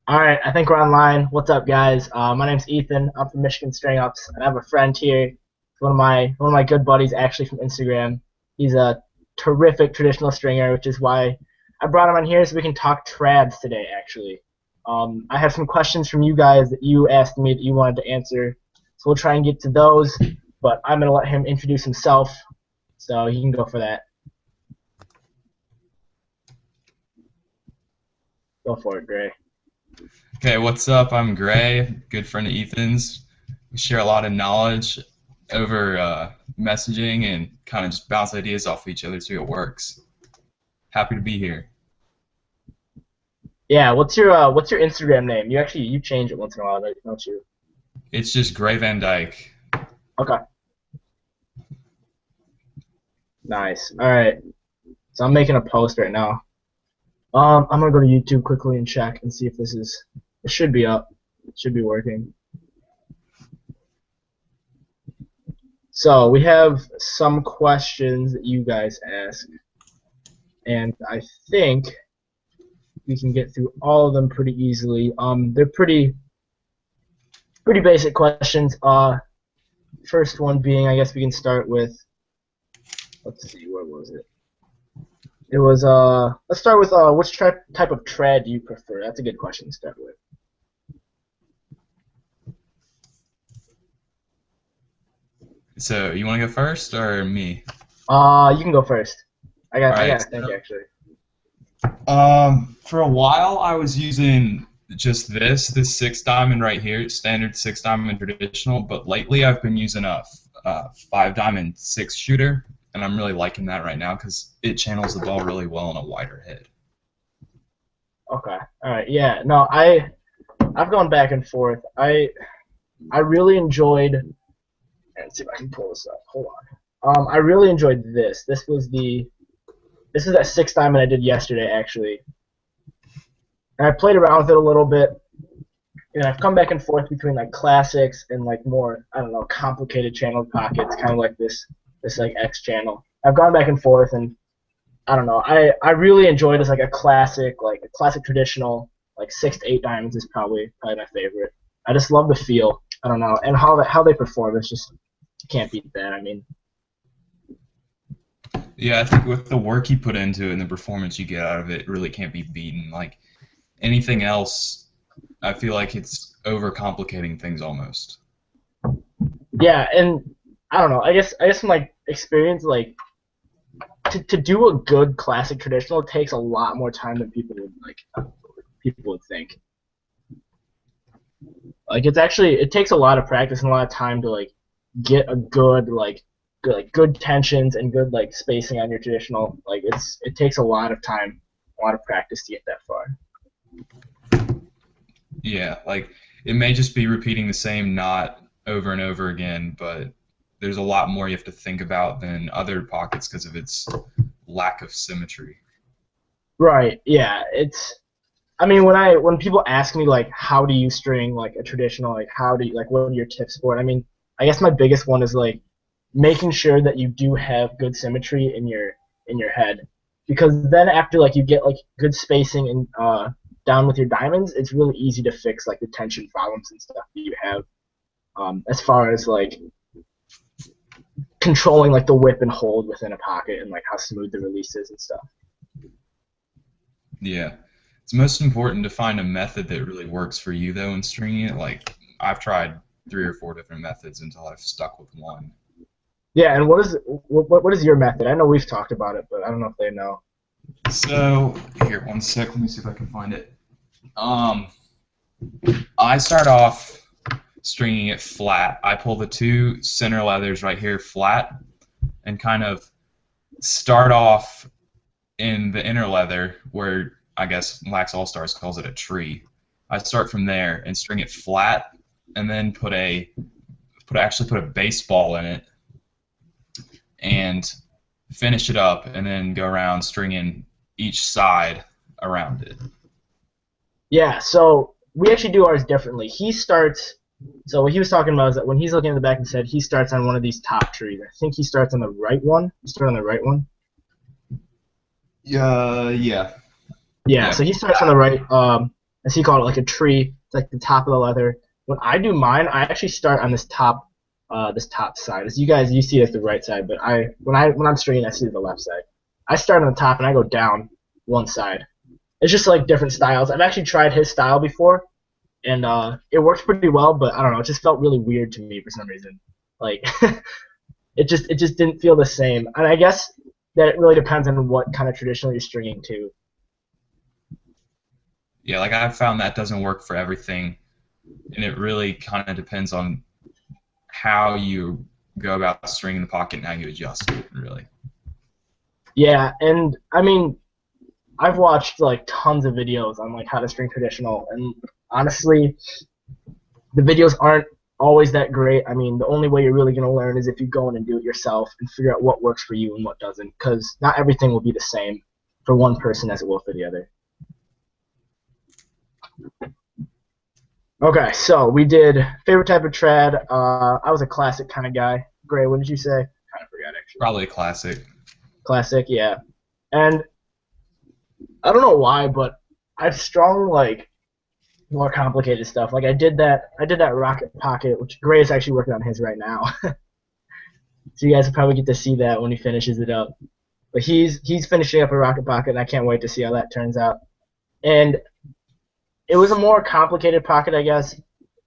All right, I think we're online. What's up, guys? My name's Ethan. I'm from Michigan String Ups, and I have a friend here. He's one of my good buddies, actually from Instagram. He's a terrific traditional stringer, which is why I brought him on here so we can talk trads today. Actually, I have some questions from you guys that you asked me that you wanted to answer, so we'll try and get to those. But I'm gonna let him introduce himself, so he can go for that. Go for it, Gray. Okay, what's up? I'm Gray, good friend of Ethan's. We share a lot of knowledge over messaging and kind of just bounce ideas off each other, see what works. Happy to be here. Yeah, what's your Instagram name? You change it once in a while, don't you? It's just Gray Van Dyke. Okay. Nice. All right. So I'm making a post right now. I'm gonna go to YouTube quickly and check and see if it should be up. It should be working. So we have some questions that you guys asked, and I think we can get through all of them pretty easily. They're pretty basic questions. First one being, I guess we can start with, let's see, where was it? It was let's start with which type of trad do you prefer? That's a good question to start with. So you want to go first or me? You can go first. I All got right. to think actually. For a while I was using just this six diamond right here, standard six diamond traditional, but lately I've been using a five diamond six shooter, and I'm really liking that right now because it channels the ball really well on a wider head. Okay. All right. Yeah. No, I've gone back and forth. I really enjoyed. Let's see if I can pull this up. Hold on. I really enjoyed this. This is that six diamond I did yesterday actually. And I played around with it a little bit, and I've come back and forth between like classics and like more, I don't know, complicated channeled pockets, kind of like this like X channel. I've gone back and forth, and I don't know. I really enjoyed it as like a classic traditional, like 6 to 8 diamonds is probably my favorite. I just love the feel. I don't know, and how they perform. It's just, you can't beat that. I mean, Yeah, I think with the work you put into it and the performance you get out of it, it really can't be beaten. Like anything else, I feel like it's overcomplicating things almost. yeah, and I don't know. I guess from like experience, like to do a good classic traditional, it takes a lot more time than people would think. Like it takes a lot of practice and a lot of time to like get a good tensions and good like spacing on your traditional. Like it takes a lot of time, a lot of practice to get that far. Yeah, like it may just be repeating the same knot over and over again, but there's a lot more you have to think about than other pockets because of its lack of symmetry. Right. Yeah. I mean, when people ask me like how do you string like a traditional, like how do you, like what are your tips for it? I mean, I guess my biggest one is like making sure that you do have good symmetry in your head, because then after like you get like good spacing and down with your diamonds, it's really easy to fix like the tension problems and stuff that you have, as far as like controlling like the whip and hold within a pocket and like how smooth the release is and stuff. Yeah. It's most important to find a method that really works for you, though, in stringing it. Like, I've tried 3 or 4 different methods until I've stuck with one. Yeah, and what is your method? I know we've talked about it, but I don't know if they know. So, here, one sec, let me see if I can find it. Um, I start off stringing it flat. I pull the 2 center leathers right here flat and kind of start off in the inner leather where I guess Lax All Stars calls it a tree. I start from there and string it flat, and then actually put a baseball in it, and finish it up, and then go around stringing each side around it. Yeah, so we actually do ours differently. So what he was talking about is that when he's looking at the back and said he starts on one of these top trees. I think he starts on the right one. You start on the right one. Yeah. Yeah, so he starts on the right, as he called it, like a tree. It's like the top of the leather. When I do mine, I actually start on this top side. As you see it as the right side, but when I'm stringing, I see the left side. I start on the top and I go down one side. It's just like different styles. I've actually tried his style before, and it works pretty well. But I don't know, it just felt really weird to me for some reason. Like it just didn't feel the same. And I guess that it really depends on what kind of traditional you're stringing to. Yeah, like I've found that doesn't work for everything, and it really kind of depends on how you go about stringing the pocket and how you adjust it, really. Yeah, and I mean, I've watched like tons of videos on like how to string traditional, and honestly, the videos aren't always that great. I mean, the only way you're really going to learn is if you go in and do it yourself and figure out what works for you and what doesn't, because not everything will be the same for one person as it will for the other. Okay, so we did favorite type of trad. I was a classic kind of guy. Gray, what did you say? Kind of forgot actually. Probably a classic. Classic, yeah. And I don't know why, but I've strung like more complicated stuff. Like I did that rocket pocket, which Gray is actually working on his right now. So you guys will probably get to see that when he finishes it up. But he's finishing up a rocket pocket, and I can't wait to see how that turns out. And it was a more complicated pocket, I guess,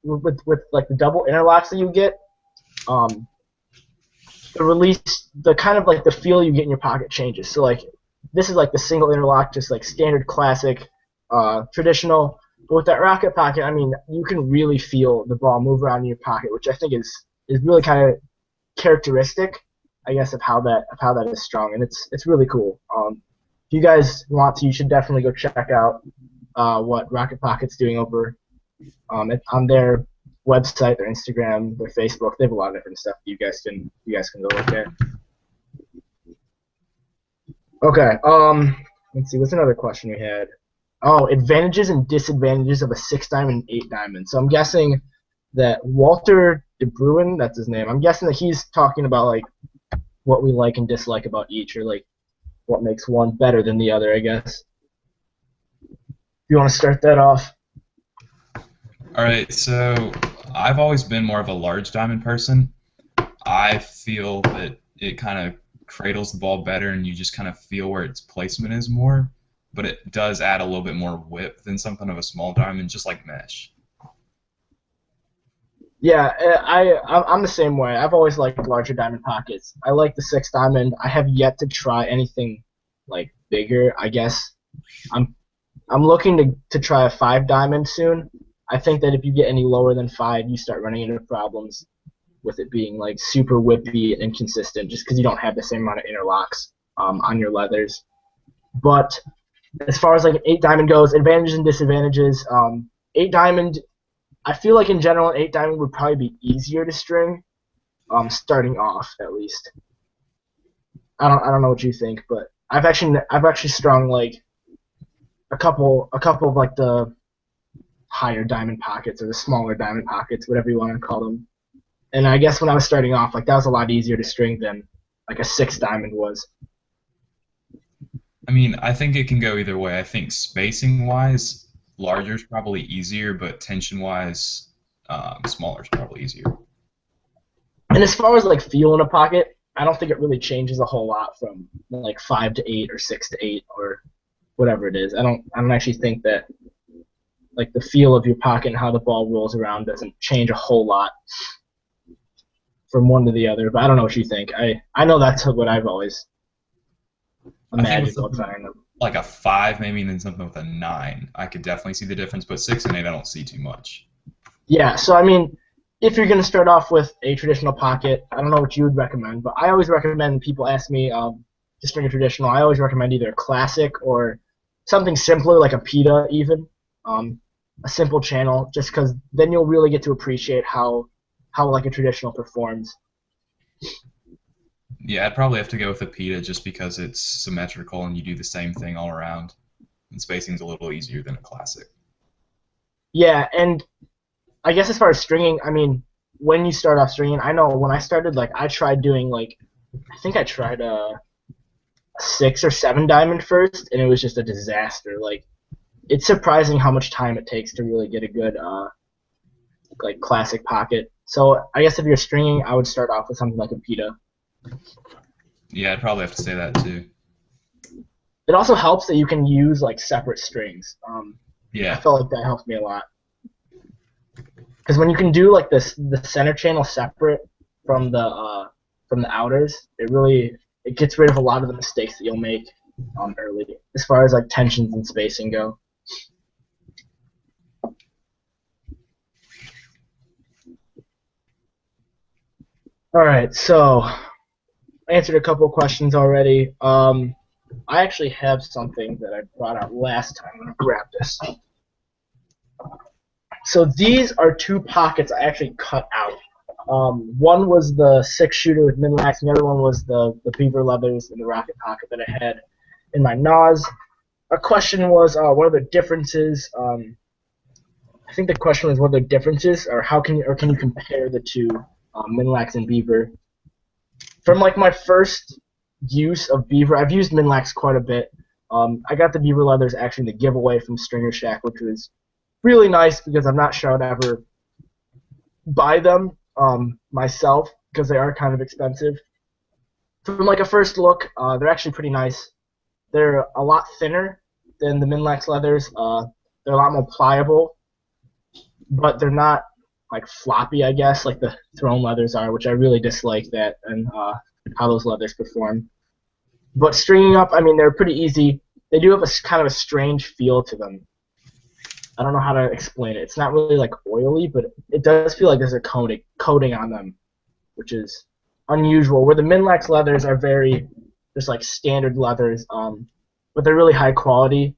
with like the double interlocks that you get. The release, the kind of like the feel you get in your pocket changes. So like this is like the single interlock, just like standard classic, traditional. But with that rocket pocket, I mean, you can really feel the ball move around in your pocket, which I think is really kind of characteristic, I guess, of how that is strung, and it's really cool. If you guys want to, you should definitely go check out what Rocket Pocket's doing over on their website, their Instagram, their Facebook. They have a lot of different stuff you guys can go look at. Okay. Let's see. What's another question we had? Oh, advantages and disadvantages of a 6-diamond and 8-diamond. So I'm guessing that Walter De Bruin, that's his name. I'm guessing that he's talking about like what we like and dislike about each, or like what makes one better than the other, I guess. You want to start that off? All right, so I've always been more of a large diamond person. I feel that it kind of cradles the ball better, and you just kind of feel where its placement is more. But it does add a little bit more whip than something of a small diamond, just like mesh. Yeah, I'm the same way. I've always liked larger diamond pockets. I like the 6-diamond. I have yet to try anything like bigger. I guess I'm looking to try a 5-diamond soon. I think that if you get any lower than 5, you start running into problems with it being like super whippy and inconsistent, just because you don't have the same amount of interlocks on your leathers. But as far as like an 8-diamond goes, advantages and disadvantages. 8-diamond, I feel like in general, an 8-diamond would probably be easier to string, starting off at least. I don't know what you think, but I've actually strung like a couple of like the higher diamond pockets or the smaller diamond pockets, whatever you want to call them. And I guess when I was starting off, like that was a lot easier to string than like a 6-diamond was. I mean, I think it can go either way. I think spacing-wise, larger is probably easier, but tension-wise, smaller is probably easier. And as far as like feel in a pocket, I don't think it really changes a whole lot from like 5 to 8 or 6 to 8 or whatever it is. I don't actually think that like the feel of your pocket and how the ball rolls around doesn't change a whole lot from one to the other. But I don't know what you think. I know that's what I've always imagined while trying them. Like a 5 maybe, and then something with a 9. I could definitely see the difference, but 6 and 8 I don't see too much. Yeah, so I mean, if you're going to start off with a traditional pocket, I don't know what you would recommend, but I always recommend, people ask me to string a traditional, I always recommend either a classic or something simpler like a pita even, a simple channel, just because then you'll really get to appreciate how like a traditional performs. Yeah, I'd probably have to go with a pita just because it's symmetrical and you do the same thing all around, and spacing's a little easier than a classic. Yeah, and I guess as far as stringing, I mean, when you start off stringing, I know when I started, like, I tried doing, like, I think I tried a 6 or 7 diamond first, and it was just a disaster. Like, it's surprising how much time it takes to really get a good like classic pocket. So I guess if you're stringing, I would start off with something like a pita. Yeah, I'd probably have to say that too. It also helps that you can use like separate strings. I Yeah. felt like that helped me a lot because when you can do like this, the center channel separate from the outers, it gets rid of a lot of the mistakes that you'll make early as far as like tensions and spacing go. All right, so I answered a couple of questions already. I actually have something that I brought out last time. I'm gonna grab this. So these are two pockets I actually cut out. One was the 6-shooter with Minlax, and the other one was the Beaver Leathers and the Rocket Pocket that I had in my NAS. Our question was, what are the differences? I think the question was what are the differences, or can you compare the two, Minlax and Beaver? From like my first use of Beaver, I've used Minlax quite a bit. I got the Beaver Leathers actually in the giveaway from Stringer Shack, which was really nice because I'm not sure I'd ever buy them myself because they are kind of expensive. From like a first look, they're actually pretty nice. They're a lot thinner than the Minlax leathers. They're a lot more pliable, but they're not like floppy, I guess, like the Throne leathers are, which I really dislike that and how those leathers perform. But stringing up, I mean, they're pretty easy. They do have a kind of a strange feel to them. I don't know how to explain it. It's not really like oily, but it does feel like there's a coating on them, which is unusual. Where the Minlax leathers are very just like standard leathers, but they're really high quality.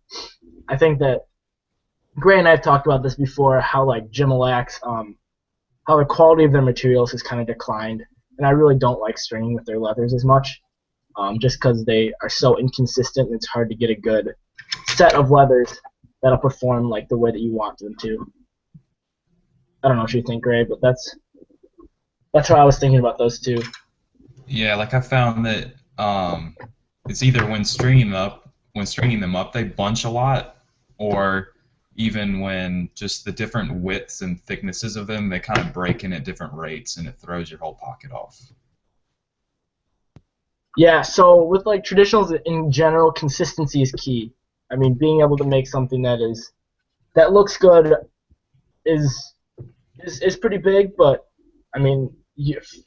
I think that Gray and I have talked about this before, how like Gimalax, how the quality of their materials has kind of declined, and I really don't like stringing with their leathers as much, just because they are so inconsistent and it's hard to get a good set of leathers that'll perform like the way that you want them to. I don't know what you think, Gray, but that's how I was thinking about those two. Yeah, like I found that it's either when stringing them up, they bunch a lot, or even when just the different widths and thicknesses of them, they kind of break in at different rates, and it throws your whole pocket off. Yeah, so with like traditionals in general, consistency is key. I mean, being able to make something that looks good is is pretty big, but I mean,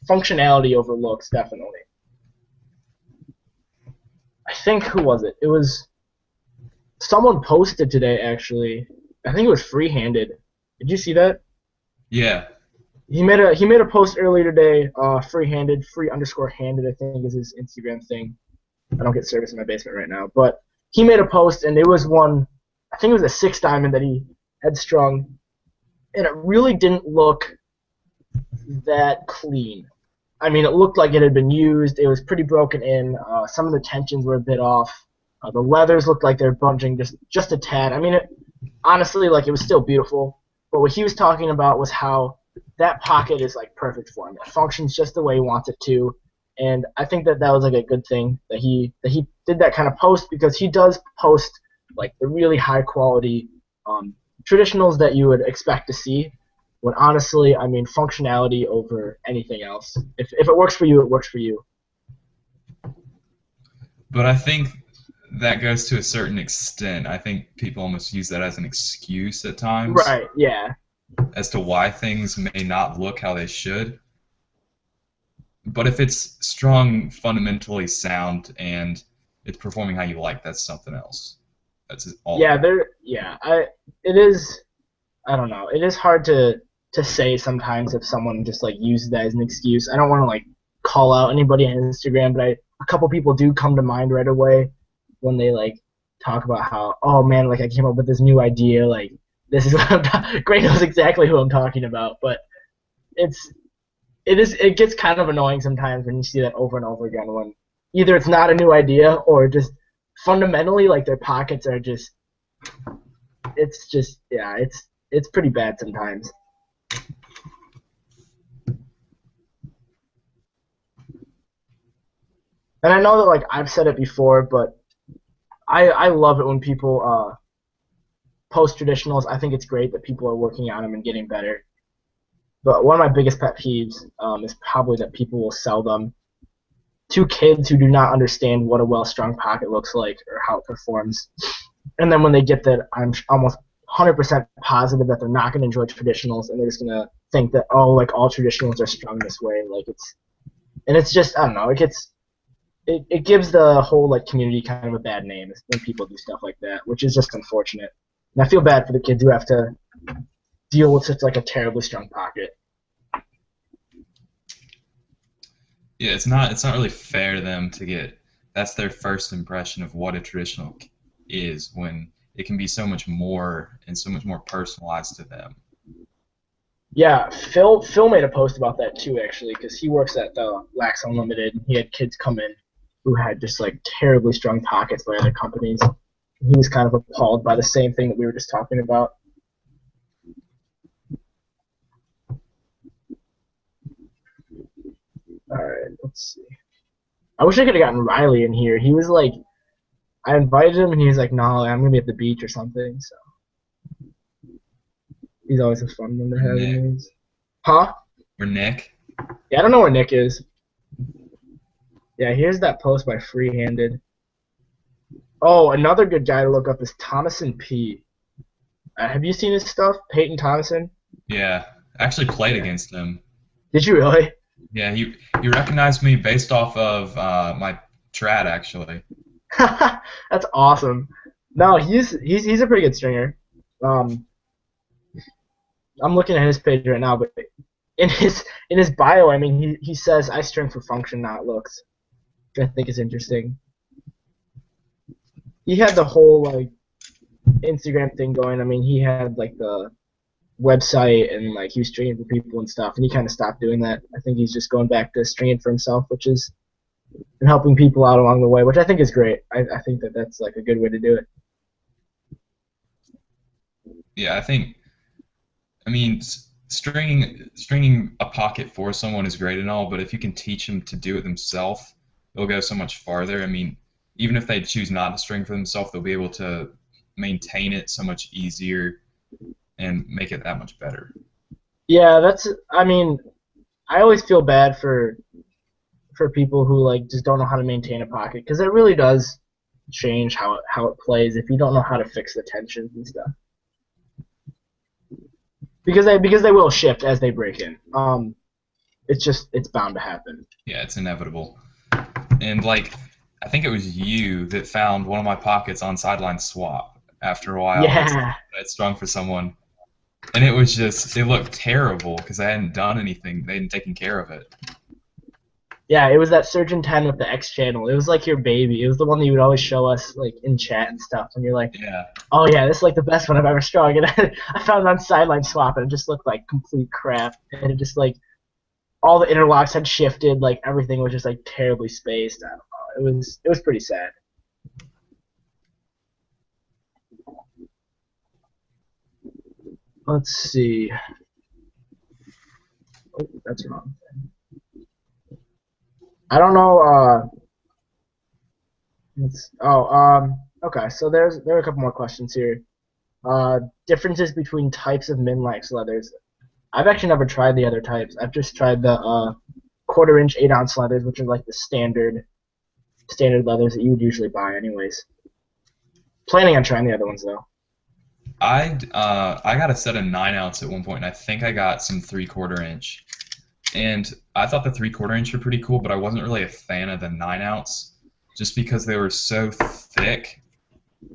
functionality over looks definitely. I think who was it? It was someone posted today actually. I think it was Freehanded. Did you see that? Yeah, He made a post earlier today. Freehanded, free_handed. I think is his Instagram thing. I don't get service in my basement right now, but he made a post and it was one. I think it was a 6 diamond that he had strung, and it really didn't look that clean. I mean, it looked like it had been used. It was pretty broken in. Some of the tensions were a bit off. The leathers looked like they're bunching just a tad. I mean, honestly, like it was still beautiful. But what he was talking about was how that pocket is like perfect for him. It functions just the way he wants it to. And I think that was like a good thing that he did that kind of post, because he does post like the really high quality traditionals that you would expect to see. When honestly, I mean, functionality over anything else. If it works for you, it works for you. but I think that goes to a certain extent. I think people almost use that as an excuse at times Right? Yeah. as to why things may not look how they should. But if it's strung fundamentally sound and it's performing how you like, that's something else. That's all. Yeah. There. Yeah. It is. I don't know. It is hard to say sometimes if someone just like uses that as an excuse. I don't want to like call out anybody on Instagram, but a couple people do come to mind right away when they like talk about how, oh man, like I came up with this new idea, like this is what Gray knows exactly who I'm talking about, but it's it gets kind of annoying sometimes when you see that over and over again, when either it's not a new idea or just fundamentally like their pockets are just yeah, it's pretty bad sometimes. And I know that like I've said it before, but I love it when people post traditionals. I think it's great that people are working on them and getting better. But one of my biggest pet peeves is probably that people will sell them to kids who do not understand what a well-strung pocket looks like or how it performs. And then when they get that, I'm almost 100% positive that they're not going to enjoy traditionals, and they're just going to think that, oh, like all traditionals are strung this way. It's just, I don't know, it gives the whole like community kind of a bad name when people do stuff like that, which is just unfortunate. And I feel bad for the kids who have to deal with such like a terribly strung pocket. Yeah, it's not really fair to them to get that's their first impression of what a traditional is when it can be so much more and so much more personalized to them. Yeah, Phil made a post about that too, actually, because he works at the Lax Unlimited. And he had kids come in who had just like terribly strung pockets by other companies. He was kind of appalled by the same thing that we were just talking about. All right, let's see. I wish I could have gotten Riley in here. He was like, I invited him, and he was like, "No, I'm gonna be at the beach or something." So he's always a fun one to have in these. Huh? Or Nick? Yeah, I don't know where Nick is. Yeah, here's that post by Freehanded. Oh, another good guy to look up is Thomason P. Have you seen his stuff, Peyton Thomason? Yeah, I actually played against him. Did you really? Yeah, he recognized me based off of my trad actually. That's awesome. No, he's a pretty good stringer. I'm looking at his page right now, but in his bio, I mean, he says I string for function, not looks, which I think is interesting. He had the whole like Instagram thing going. I mean, he had like the website and like he was stringing for people and stuff, and he kind of stopped doing that. I think he's just going back to stringing for himself, which is and helping people out along the way, which I think is great. I think that's like a good way to do it. Yeah, I mean, stringing a pocket for someone is great and all, but if you can teach them to do it themselves, they'll go so much farther. I mean, even if they choose not to string for themselves, they'll be able to maintain it so much easier and make it that much better. Yeah, I mean, I always feel bad for people who like just don't know how to maintain a pocket, because it really does change how it plays if you don't know how to fix the tensions and stuff. Because they will shift as they break in. It's bound to happen. Yeah, it's inevitable. And like, I think it was you that found one of my pockets on sideline swap after a while. Yeah. I'd strung for someone, and it looked terrible because I hadn't done anything. They hadn't taken care of it. Yeah, it was that Surgeon 10 with the X channel. It was like your baby. It was the one that you would always show us like in chat and stuff. And you're like, yeah. Oh yeah, this is like the best one I've ever strung. And I found it on sideline swap, and it just looked like complete crap. And it just like all the interlocks had shifted. Like everything was just like terribly spaced. I don't know. It was pretty sad. Let's see. Oh, that's wrong. I don't know. Okay. So there are a couple more questions here. Differences between types of min-lax leathers. I've actually never tried the other types. I've just tried the quarter-inch 8-ounce leathers, which are like the standard leathers that you would usually buy, anyways. Planning on trying the other ones though. I got a set of 9-ounce at one point, and I think I got some 3/4 inch. And I thought the 3/4 inch were pretty cool, but I wasn't really a fan of the 9-ounce, just because they were so thick.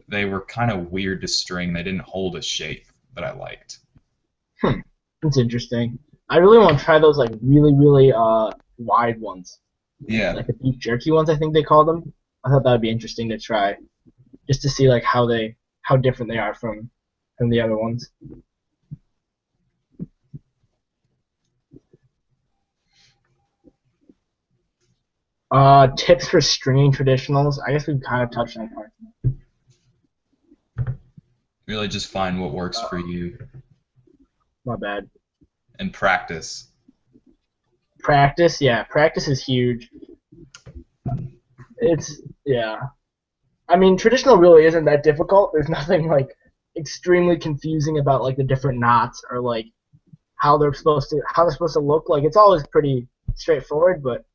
They were kind of weird to string. They didn't hold a shape that I liked. That's interesting. I really want to try those like really, really wide ones. Yeah. Like the beef jerky ones, I think they call them. I thought that would be interesting to try, just to see like how different they are from the other ones. Tips for stringing traditionals. I guess we've kind of touched on parts. Really just find what works for you. My bad. And practice. Practice, yeah. Practice is huge. Yeah. I mean, traditional really isn't that difficult. There's nothing like extremely confusing about like the different knots or like how they're supposed to look. Like it's always pretty straightforward, but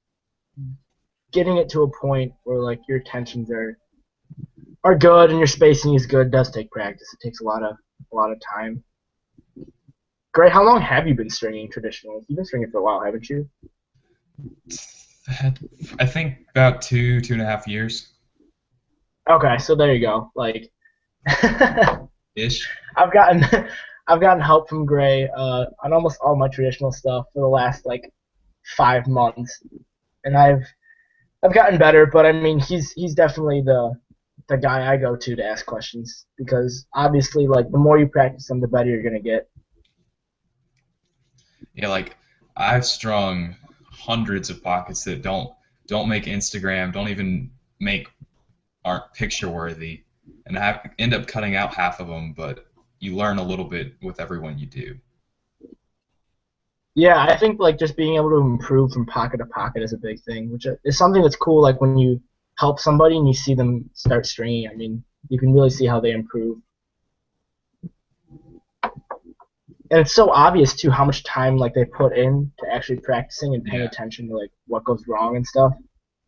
getting it to a point where like your tensions are good and your spacing is good does take practice. It takes a lot of time. Gray, how long have you been stringing traditionals? You've been stringing for a while, haven't you? I think about 2.5 years Okay, so there you go. Like ish. I've gotten I've gotten help from Gray on almost all my traditional stuff for the last like 5 months, and I've gotten better. But I mean, he's definitely the guy I go to ask questions because obviously, like the more you practice them, the better you're gonna get. Yeah, like I've strung hundreds of pockets that don't make Instagram, don't even make aren't picture worthy, and I end up cutting out half of them. But you learn a little bit with every one you do. Yeah, I think like just being able to improve from pocket to pocket is a big thing, which is something that's cool. Like when you help somebody and you see them start stringing, I mean, you can really see how they improve. And it's so obvious too how much time like they put in to actually practicing and paying Yeah. attention to like what goes wrong and stuff.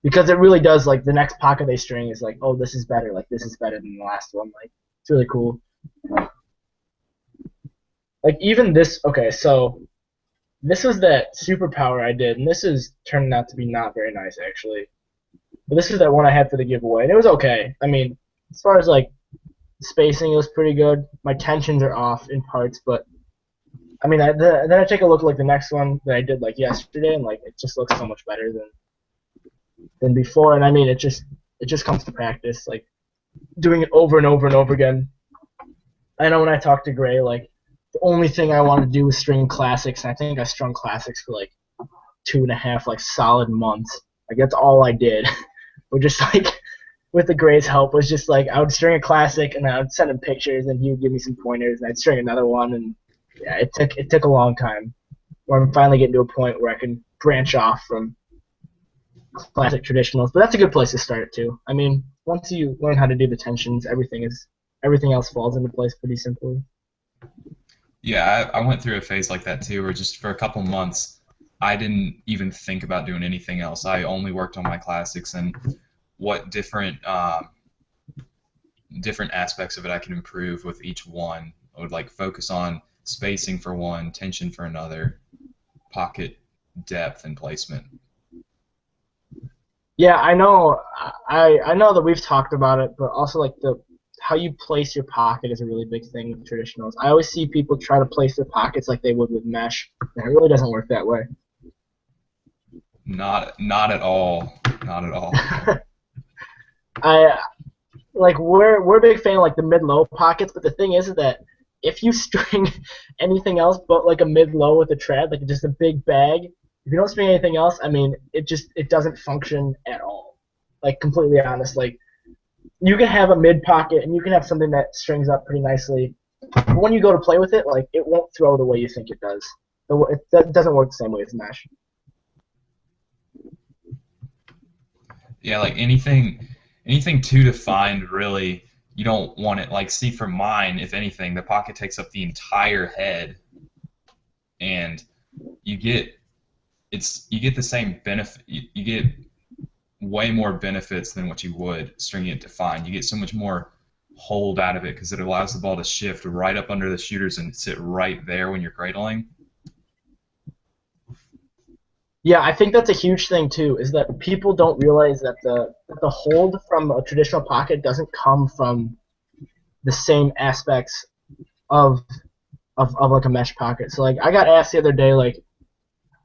Because it really does like the next pocket they string is like, oh, this is better, like this is better than the last one. Like it's really cool. Like even this, okay, so this was that superpower I did, and this is turning out to be not very nice actually. But this is that one I had for the giveaway, and it was okay. I mean, as far as like spacing, it was pretty good. My tensions are off in parts, but I mean, then I take a look at like the next one that I did like yesterday, and like it just looks so much better than before. And I mean, it just comes to practice, like doing it over and over and over again. I know when I talked to Gray, like the only thing I wanted to do was string classics, and I think I strung classics for like 2.5 like solid months. Like that's all I did. Or just like with the Gray's help was just like I would string a classic and I would send him pictures and he would give me some pointers and I'd string another one and yeah, it took a long time. Where I'm finally getting to a point where I can branch off from classic traditionals. But that's a good place to start too. I mean, once you learn how to do the tensions, everything else falls into place pretty simply. Yeah, I went through a phase like that too, where just for a couple months, I didn't even think about doing anything else. I only worked on my classics and what different aspects of it I can improve with each one. I would like focus on spacing for one, tension for another, pocket depth and placement. Yeah, I know. I know that we've talked about it, but also like the how you place your pocket is a really big thing with traditionals. I always see people try to place their pockets like they would with mesh, and it really doesn't work that way. Not at all. Not at all. I like we're a big fan of like the mid low pockets, but the thing is that if you string anything else but like a mid low with a trad, like just a big bag, if you don't string anything else, I mean it doesn't function at all. Like completely honest, like you can have a mid pocket and you can have something that strings up pretty nicely. But when you go to play with it, like it won't throw the way you think it does. It doesn't work the same way as mesh. Yeah, like anything too defined really, you don't want it. Like, see, for mine, if anything, the pocket takes up the entire head, and you get you get the same benefit. You get way more benefits than what you would stringing it defined. You get so much more hold out of it because it allows the ball to shift right up under the shooters and sit right there when you're cradling. Yeah, I think that's a huge thing too. Is that people don't realize that the hold from a traditional pocket doesn't come from the same aspects of of like a mesh pocket. So like I got asked the other day like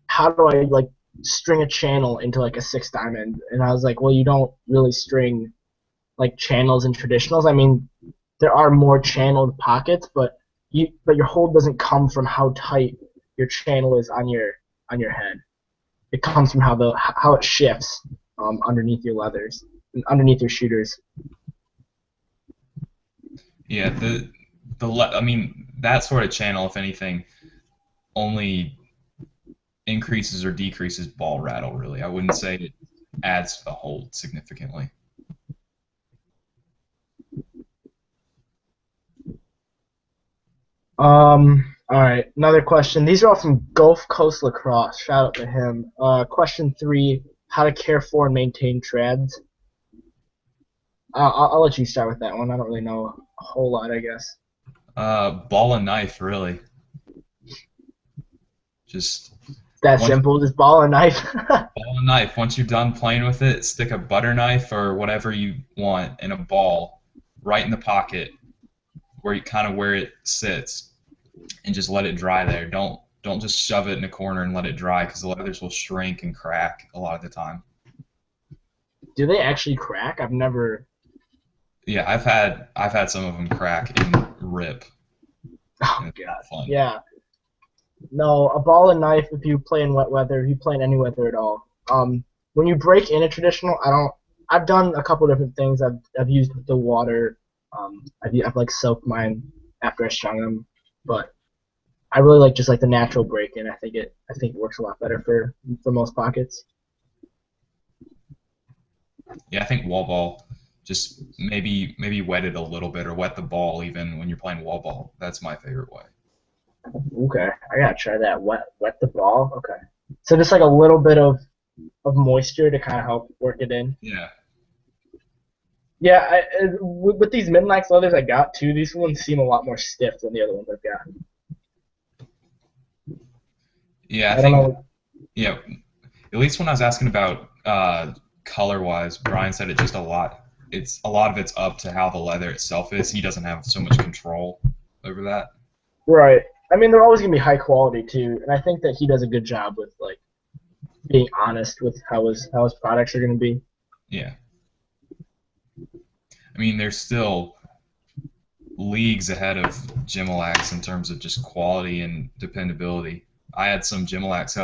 how do I like string a channel into like a six diamond, and I was like, well, you don't really string like channels in traditionals. I mean, there are more channeled pockets, but your hold doesn't come from how tight your channel is on your head. It comes from how it shifts underneath your leathers, underneath your shooters. Yeah, I mean that sort of channel, if anything, only increases or decreases ball rattle. Really, I wouldn't say it adds to the hold significantly. All right, another question. These are all from Gulf Coast Lacrosse. Shout out to him. Question three: how to care for and maintain trads. I'll let you start with that one. I don't really know a whole lot, I guess. Ball and knife, really. Just That once simple, just ball and knife. ball and knife. Once you're done playing with it, stick a butter knife or whatever you want in a ball right in the pocket where you kind of where it sits, and just let it dry there. Don't just shove it in a corner and let it dry because the leathers will shrink and crack a lot of the time. Do they actually crack? I've never. Yeah, I've had some of them crack and rip. Oh And it's god. not fun. Yeah. No, a ball and knife if you play in wet weather, if you play in any weather at all. When you break in a traditional, I don't. I've done a couple different things. I've used the water. I've like soaked mine after I strung them, but I really like just like the natural break in. I think it works a lot better for most pockets. Yeah, I think wall ball, just maybe wet it a little bit or wet the ball even when you're playing wall ball. That's my favorite way. Okay, I gotta try that. Wet the ball. Okay, so just like a little bit of moisture to kind of help work it in. Yeah. Yeah, with these mid-lax leathers I got too, these ones seem a lot more stiff than the other ones I've got. Yeah, I I don't think know. yeah, at least when I was asking about color wise, Brian said it just a lot. It's a lot of it's up to how the leather itself is. He doesn't have so much control over that. Right. I mean, they're always gonna be high quality too, and I think that he does a good job with like being honest with how his products are gonna be. Yeah. I mean, they're still leagues ahead of Gimalax in terms of just quality and dependability. I had some Gimalax.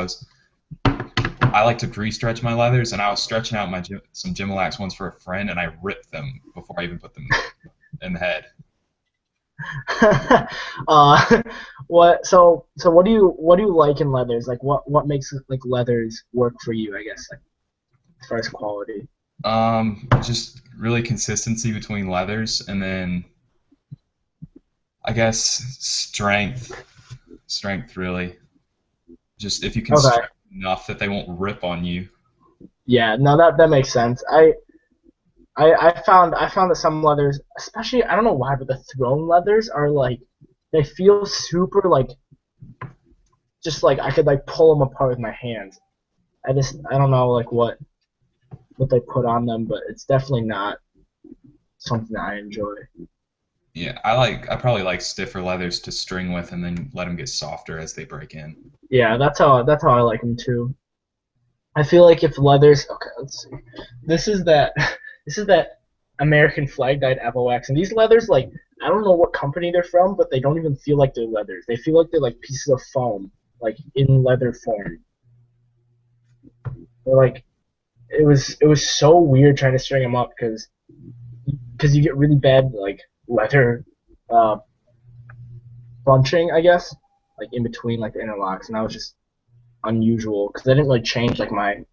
I like to pre-stretch my leathers, and I was stretching out some Gimalax ones for a friend, and I ripped them before I even put them in the head. uh, so what do you like in leathers? Like what makes like leathers work for you? I guess like as far as quality. Just really consistency between leathers, and then I guess strength really. Just if you can Okay. stretch enough that they won't rip on you. Yeah. No, that makes sense. I found that some leathers, especially I don't know why, but the throne leathers are like they feel super like just like I could like pull them apart with my hands. I don't know like what they put on them, but it's definitely not something that I enjoy. Yeah, I probably like stiffer leathers to string with, and then let them get softer as they break in. Yeah, that's how I like them too. I feel like if leathers, okay, let's see. This is that this is that American flag dyed Evox, and these leathers like I don't know what company they're from, but they don't even feel like they're leathers. They feel like they're like pieces of foam, like in leather form. They're like it was so weird trying to string them up because you get really bad like leather uh, bunching, I guess, like in between like the interlocks, and that was just unusual because I didn't really change like my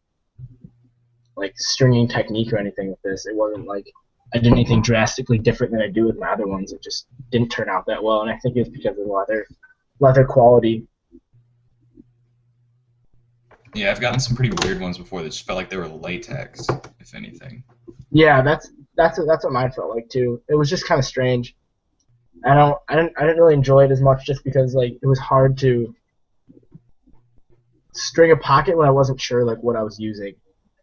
like stringing technique or anything with this. It wasn't like I did anything drastically different than I do with my other ones. It just didn't turn out that well, and I think it's because of the leather quality. Yeah, I've gotten some pretty weird ones before that just felt like they were latex, if anything. Yeah, that's what mine felt like too. It was just kind of strange. I didn't really enjoy it as much just because like it was hard to string a pocket when I wasn't sure like what I was using.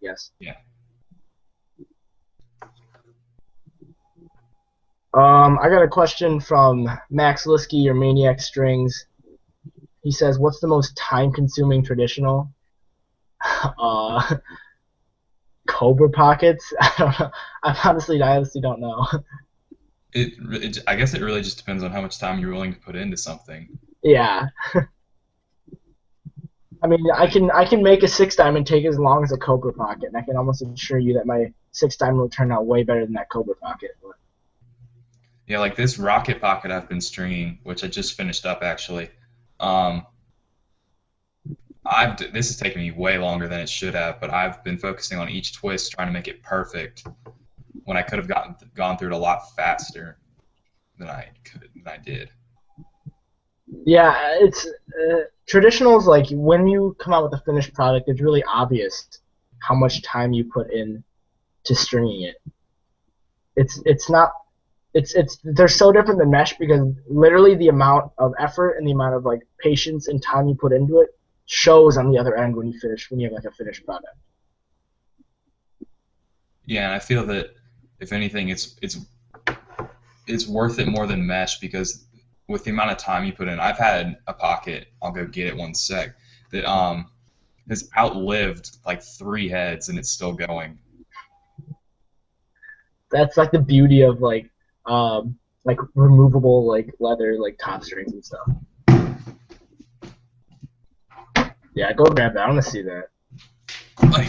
I guess. Yeah. I got a question from Max Liskey or Maniac Strings. He says, "What's the most time-consuming traditional?" Uh, Cobra pockets. I don't know. I honestly don't know. I guess it really just depends on how much time you're willing to put into something. Yeah, I mean, I can make a six diamond take as long as a Cobra pocket, and I can almost assure you that my six diamond will turn out way better than that Cobra pocket. But, Yeah, like this rocket pocket I've been stringing, which I just finished up actually. Um, this has taken me way longer than it should have, but I've been focusing on each twist, trying to make it perfect when I could have gone through it a lot faster than I did. Yeah, it's traditionals. Like when you come out with a finished product, it's really obvious how much time you put in to stringing it. It's not it's they're so different than mesh because literally the amount of effort and the amount of like patience and time you put into it shows on the other end when you have like a finished product. Yeah, and I feel that if anything, it's worth it more than mesh because with the amount of time you put in, I've had a pocket. I'll go get it one sec. That has outlived like 3 heads and it's still going. That's like the beauty of like removable like leather like top strings and stuff. Yeah, go grab that. I want to see that. Like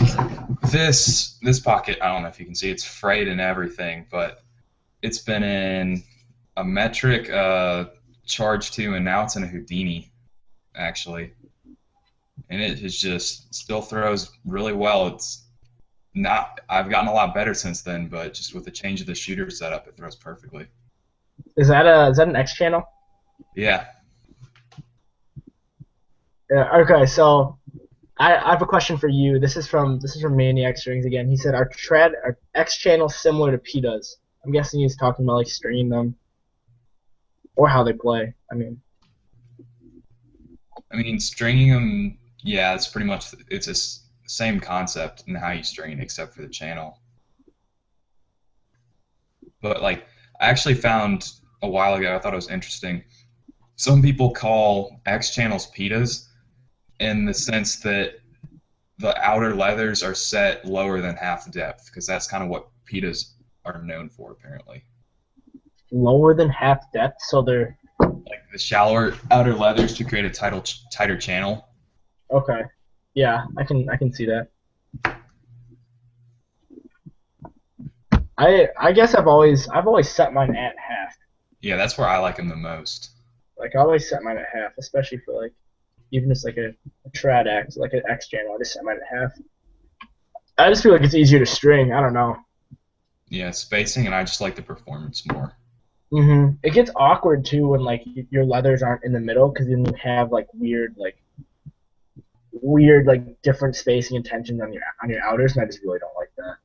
this pocket, I don't know if you can see, it's frayed and everything, but it's been in a metric, charge 2, and now it's in a Houdini, actually. And it is just still throws really well. It's not. I've gotten a lot better since then, but just with the change of the shooter setup, it throws perfectly. Is that an X channel? Yeah. Yeah. Okay, so I have a question for you. This is from Maniac Strings again. He said, "Are X channels similar to PETA's?" I'm guessing he's talking about like stringing them or how they play. I mean, stringing them. Yeah, it's pretty much it's the same concept in how you string, except for the channel. But like, I actually found a while ago, I thought it was interesting. Some people call X channels PETA's in the sense that the outer leathers are set lower than half the depth, because that's kind of what PETA's are known for, apparently. Lower than half depth, so they're Like the shallower outer leathers to create a tighter channel. okay. Yeah, I can see that. I guess I've always set mine at half. Yeah, that's where I like them the most. Like I always set mine at half, especially for like even just like a trad X, like an X channel. I just set mine at half. I just feel like it's easier to string. I don't know. Yeah, spacing, and I just like the performance more. It gets awkward too when like your leathers aren't in the middle because then you have like weird like different spacing and tensions on your outers, and I just really don't like that.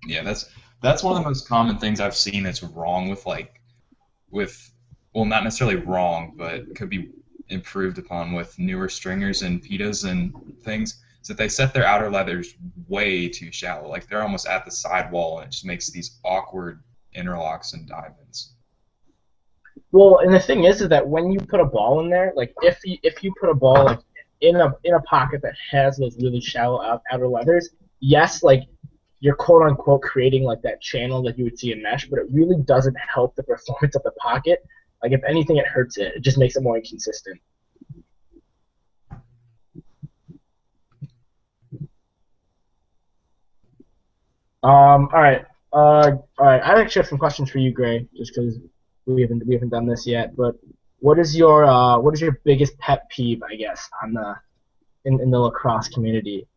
Yeah, that's one of the most common things I've seen that's wrong with well, not necessarily wrong, but could be improved upon with newer stringers and PETAs and things, is that they set their outer leathers way too shallow. Like they're almost at the sidewall, and it just makes these awkward interlocks and dive-ins. Well, and the thing is that when you put a ball in there, like if you put a ball like in a pocket that has those really shallow outer leathers, yes, like you're quote unquote creating like that channel like you would see in mesh, but it really doesn't help the performance of the pocket. Like if anything, it hurts it. It just makes it more inconsistent. All right. All right. I actually have some questions for you, Gray, just because we haven't done this yet. But what is your biggest pet peeve, I guess, on the in the lacrosse community?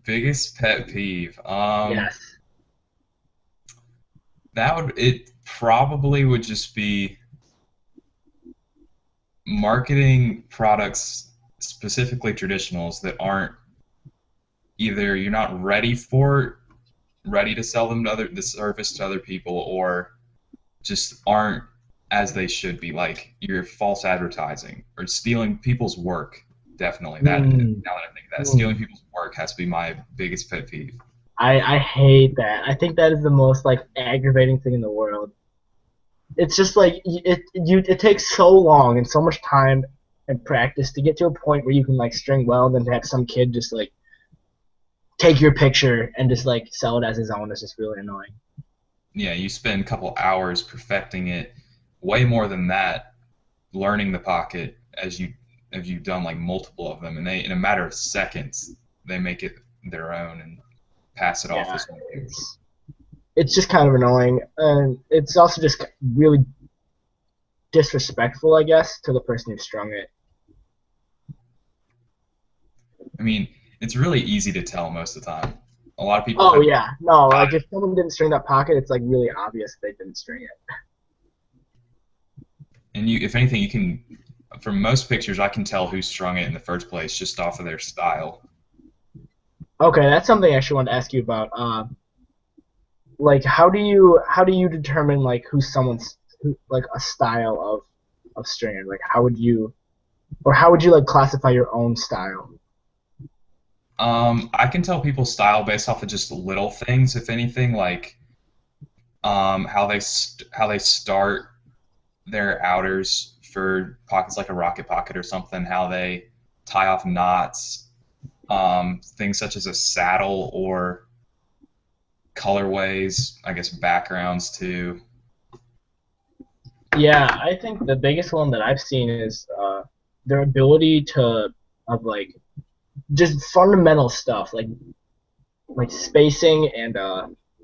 Biggest pet peeve. Yes. It probably would just be marketing products, specifically traditionals, that aren't either you're not ready to sell them to the service to other people, or just aren't as they should be. Like you're false advertising or stealing people's work. Definitely that. Now Mm, that I think that mm. stealing people's work has to be my biggest pet peeve. I hate that. I think that is the most like aggravating thing in the world. It's just like it takes so long and so much time and practice to get to a point where you can like string well, and then to have some kid just like take your picture and just like sell it as his own is just really annoying. Yeah, you spend a couple hours perfecting it, way more than that, learning the pocket as you've done like multiple of them, and they in a matter of seconds they make it their own and pass it off Yeah, as one. it's just kind of annoying, and it's also just really disrespectful, I guess, to the person who strung it. I mean, it's really easy to tell most of the time. A lot of people Oh have yeah, no, got like if someone didn't string that pocket, it's like really obvious they didn't string it. and you, if anything, you can from most pictures, I can tell who strung it in the first place just off of their style. Okay, that's something I actually wanted to ask you about. Like how do you determine like like a style of stringer? Like how would you like classify your own style? I can tell people's style based off of just little things, if anything, like how they start their outers for pockets like a rocket pocket or something, how they tie off knots, things such as a saddle or colorways, I guess backgrounds too. Yeah, I think the biggest one that I've seen is their ability to of like just fundamental stuff like spacing and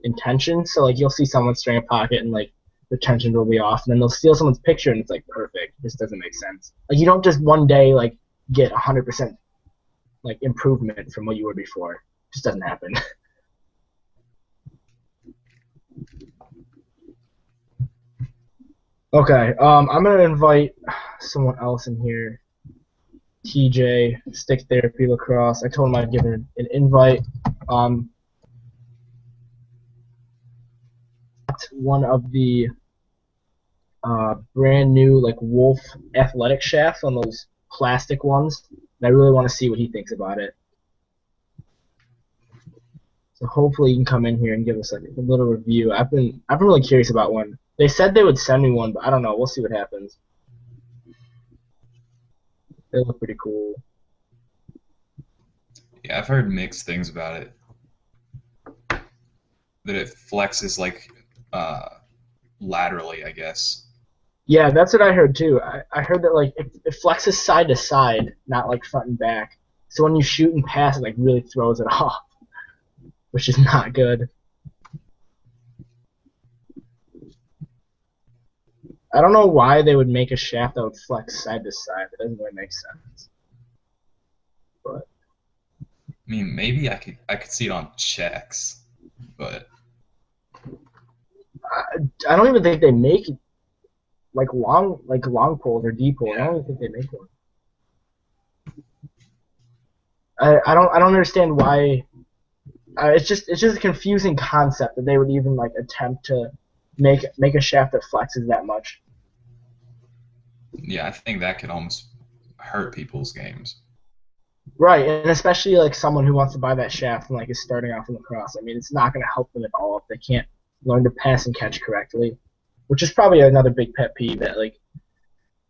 intention. So like you'll see someone string a pocket and like the tension will be off, and then they'll steal someone's picture and it's like perfect. This doesn't make sense. Like you don't just one day like get 100% like improvement from what you were before. It just doesn't happen. Okay, I'm gonna invite someone else in here. TJ, Stick Therapy Lacrosse. I told him I'd give him an invite. Um, one of the brand new like Wolf athletic shafts on those plastic ones. And I really want to see what he thinks about it. So hopefully you can come in here and give us like a little review. I've been really curious about one. They said they would send me one, but I don't know. We'll see what happens. They look pretty cool. Yeah, I've heard mixed things about it. That it flexes like uh, laterally, I guess. Yeah, that's what I heard too. I heard that like it flexes side to side, not like front and back. So when you shoot and pass, it like really throws it off, which is not good. I don't know why they would make a shaft that would flex side to side. It doesn't really make sense. But I mean, maybe I could see it on checks, but I don't even think they make like long poles or deep poles. I yeah, don't even think they make one. I don't understand why. It's just a confusing concept that they would even like attempt to make a shaft that flexes that much. yeah, I think that could almost hurt people's games. Right, and especially like someone who wants to buy that shaft and like is starting off in lacrosse. I mean, it's not going to help them at all if they can't learn to pass and catch correctly, which is probably another big pet peeve that like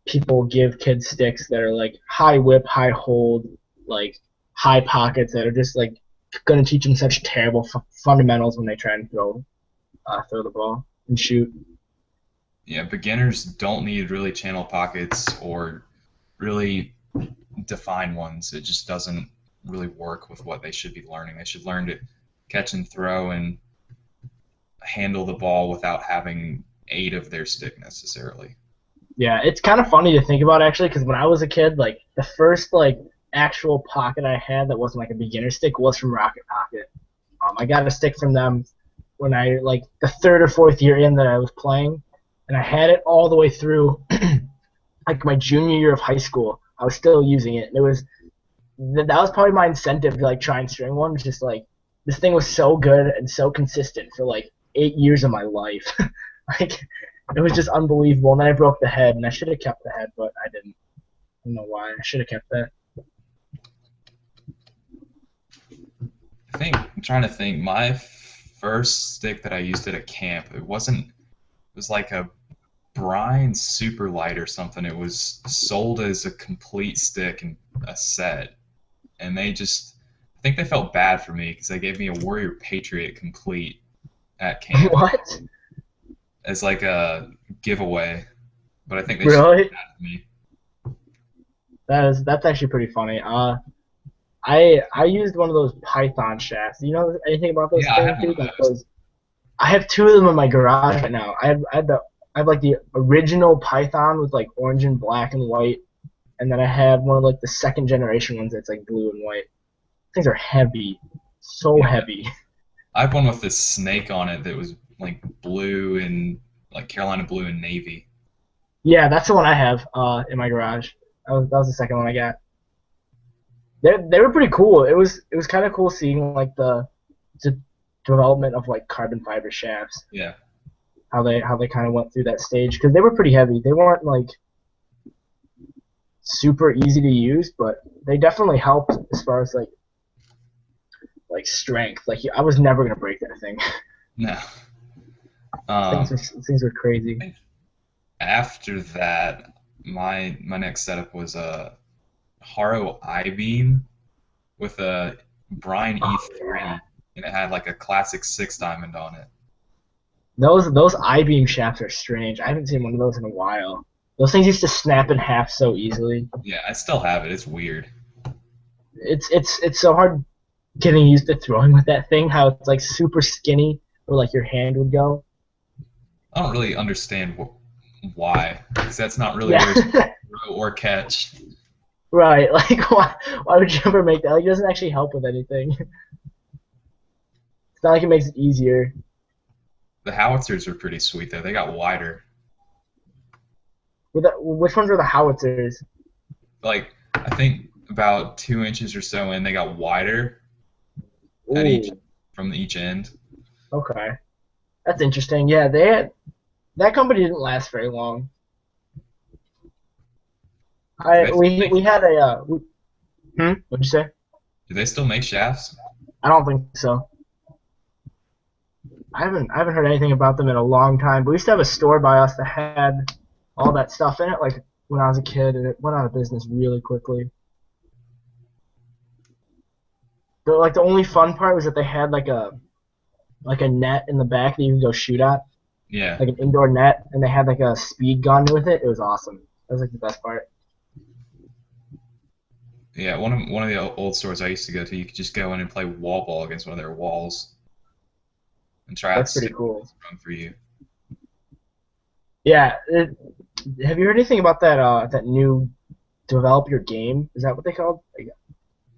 people give kids sticks that are like high whip, high hold, like high pockets that are just like going to teach them such terrible fundamentals when they try and throw the ball and shoot. Yeah, beginners don't need really channel pockets or really define ones. It just doesn't really work with what they should be learning. They should learn to catch and throw and handle the ball without having aid of their stick necessarily. Yeah, it's kind of funny to think about actually, because when I was a kid, like the first like actual pocket I had that wasn't like a beginner stick was from Rocket Pocket. I got a stick from them when I like the third or fourth year in that I was playing, and I had it all the way through like my junior year of high school. I was still using it, and that was probably my incentive to like try and string one. Was just like this thing was so good and so consistent for like 8 years of my life. Like it was just unbelievable. And then I broke the head, and I should have kept the head, but I didn't. I don't know why. I should have kept that. I'm trying to think. My first stick that I used at a camp, it was like a Brian Superlight or something. It was sold as a complete stick and a set, and I think they felt bad for me because they gave me a Warrior Patriot complete at camp What? as like a giveaway, but I think they should Really? have that to me. That's actually pretty funny. I used one of those Python shafts. Do you know anything about those Yeah, I things, have one dude? of Like those. those. I have two of them in my garage right now. I have like the original Python with like orange and black and white, and then I have one of like the second generation ones that's like blue and white. Things are heavy, so Yeah, heavy. I have one with this snake on it that was like blue and like Carolina blue and navy. Yeah, that's the one I have in my garage. That was the second one I got. They were pretty cool. It was kind of cool seeing like the development of like carbon fiber shafts, Yeah. how they kind of went through that stage because they were pretty heavy. They weren't like super easy to use, but they definitely helped as far as like strength. Like I was never gonna break that thing. No. things Um, were things were crazy. After that, my next setup was a Haro I-beam with a Brine Oh yeah, E3, and it had like a classic six diamond on it. those I-beam shafts are strange. I haven't seen one of those in a while. Those things used to snap in half so easily. Yeah, I still have it. It's weird. It's so hard getting used to throwing with that thing. How it's like super skinny, where like your hand would go. I don't really understand why, because that's not really where it's Yeah, throw or catch. right. Like why would you ever make that? Like it doesn't actually help with anything. It's not like it makes it easier. The howitzers are pretty sweet though. They got wider. Which ones are the howitzers? Like I think about 2 inches or so in, they got wider at each Ooh, from each end. okay. That's interesting. Yeah, that company didn't last very long. Do I they still we make had a what'd you say? do they still make shafts? I don't think so. I haven't heard anything about them in a long time. But we used to have a store by us that had all that stuff in it, like when I was a kid, and it went out of business really quickly. The only fun part was that they had like a net in the back that you could go shoot at, Yeah. like an indoor net, and they had like a speed gun with it. It was awesome. That was like the best part. Yeah, one of the old stores I used to go to, you could just go in and play wall ball against one of their walls and try out That's pretty sticks cool. run for you. Yeah. Have you heard anything about that new develop your game? Is that what they called? Like,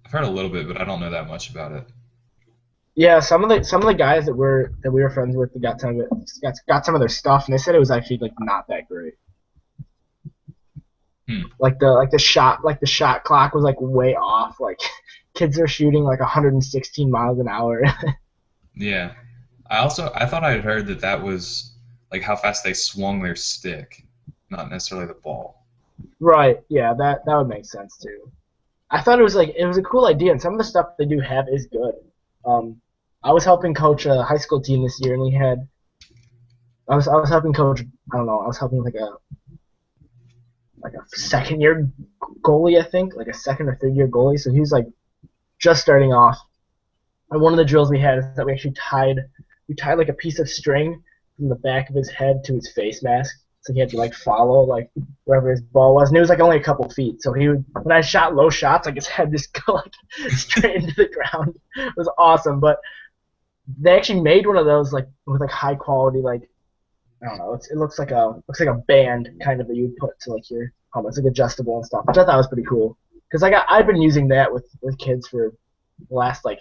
I've heard a little bit, but I don't know that much about it. yeah, some of the guys that we were friends with that got some of it got some of their stuff, and they said it was actually like not that great. Hmm. Like the shot clock was like way off. Like kids are shooting like 116 miles an hour. Yeah. I thought I had heard that that was like how fast they swung their stick, not necessarily the ball. Right? Yeah, that would make sense too. I thought it was a cool idea, and some of the stuff they do have is good. Um, I was helping coach a high school team this year, and we had I was helping coach. I don't know. I was helping like a second year goalie, I think, like a second or third year goalie. So he was like just starting off. And one of the drills we had is that we tied like a piece of string from the back of his head to his face mask. So he had to like follow like wherever his ball was, and it was like only a couple feet. So when I shot low shots, like his head just go like straight into the ground. It was awesome. But they actually made one of those like with like high quality like I don't know. It looks like a band kind of that you would put to like your helmet. It's like adjustable and stuff, which I thought was pretty cool. Because I've been using that with kids for the last like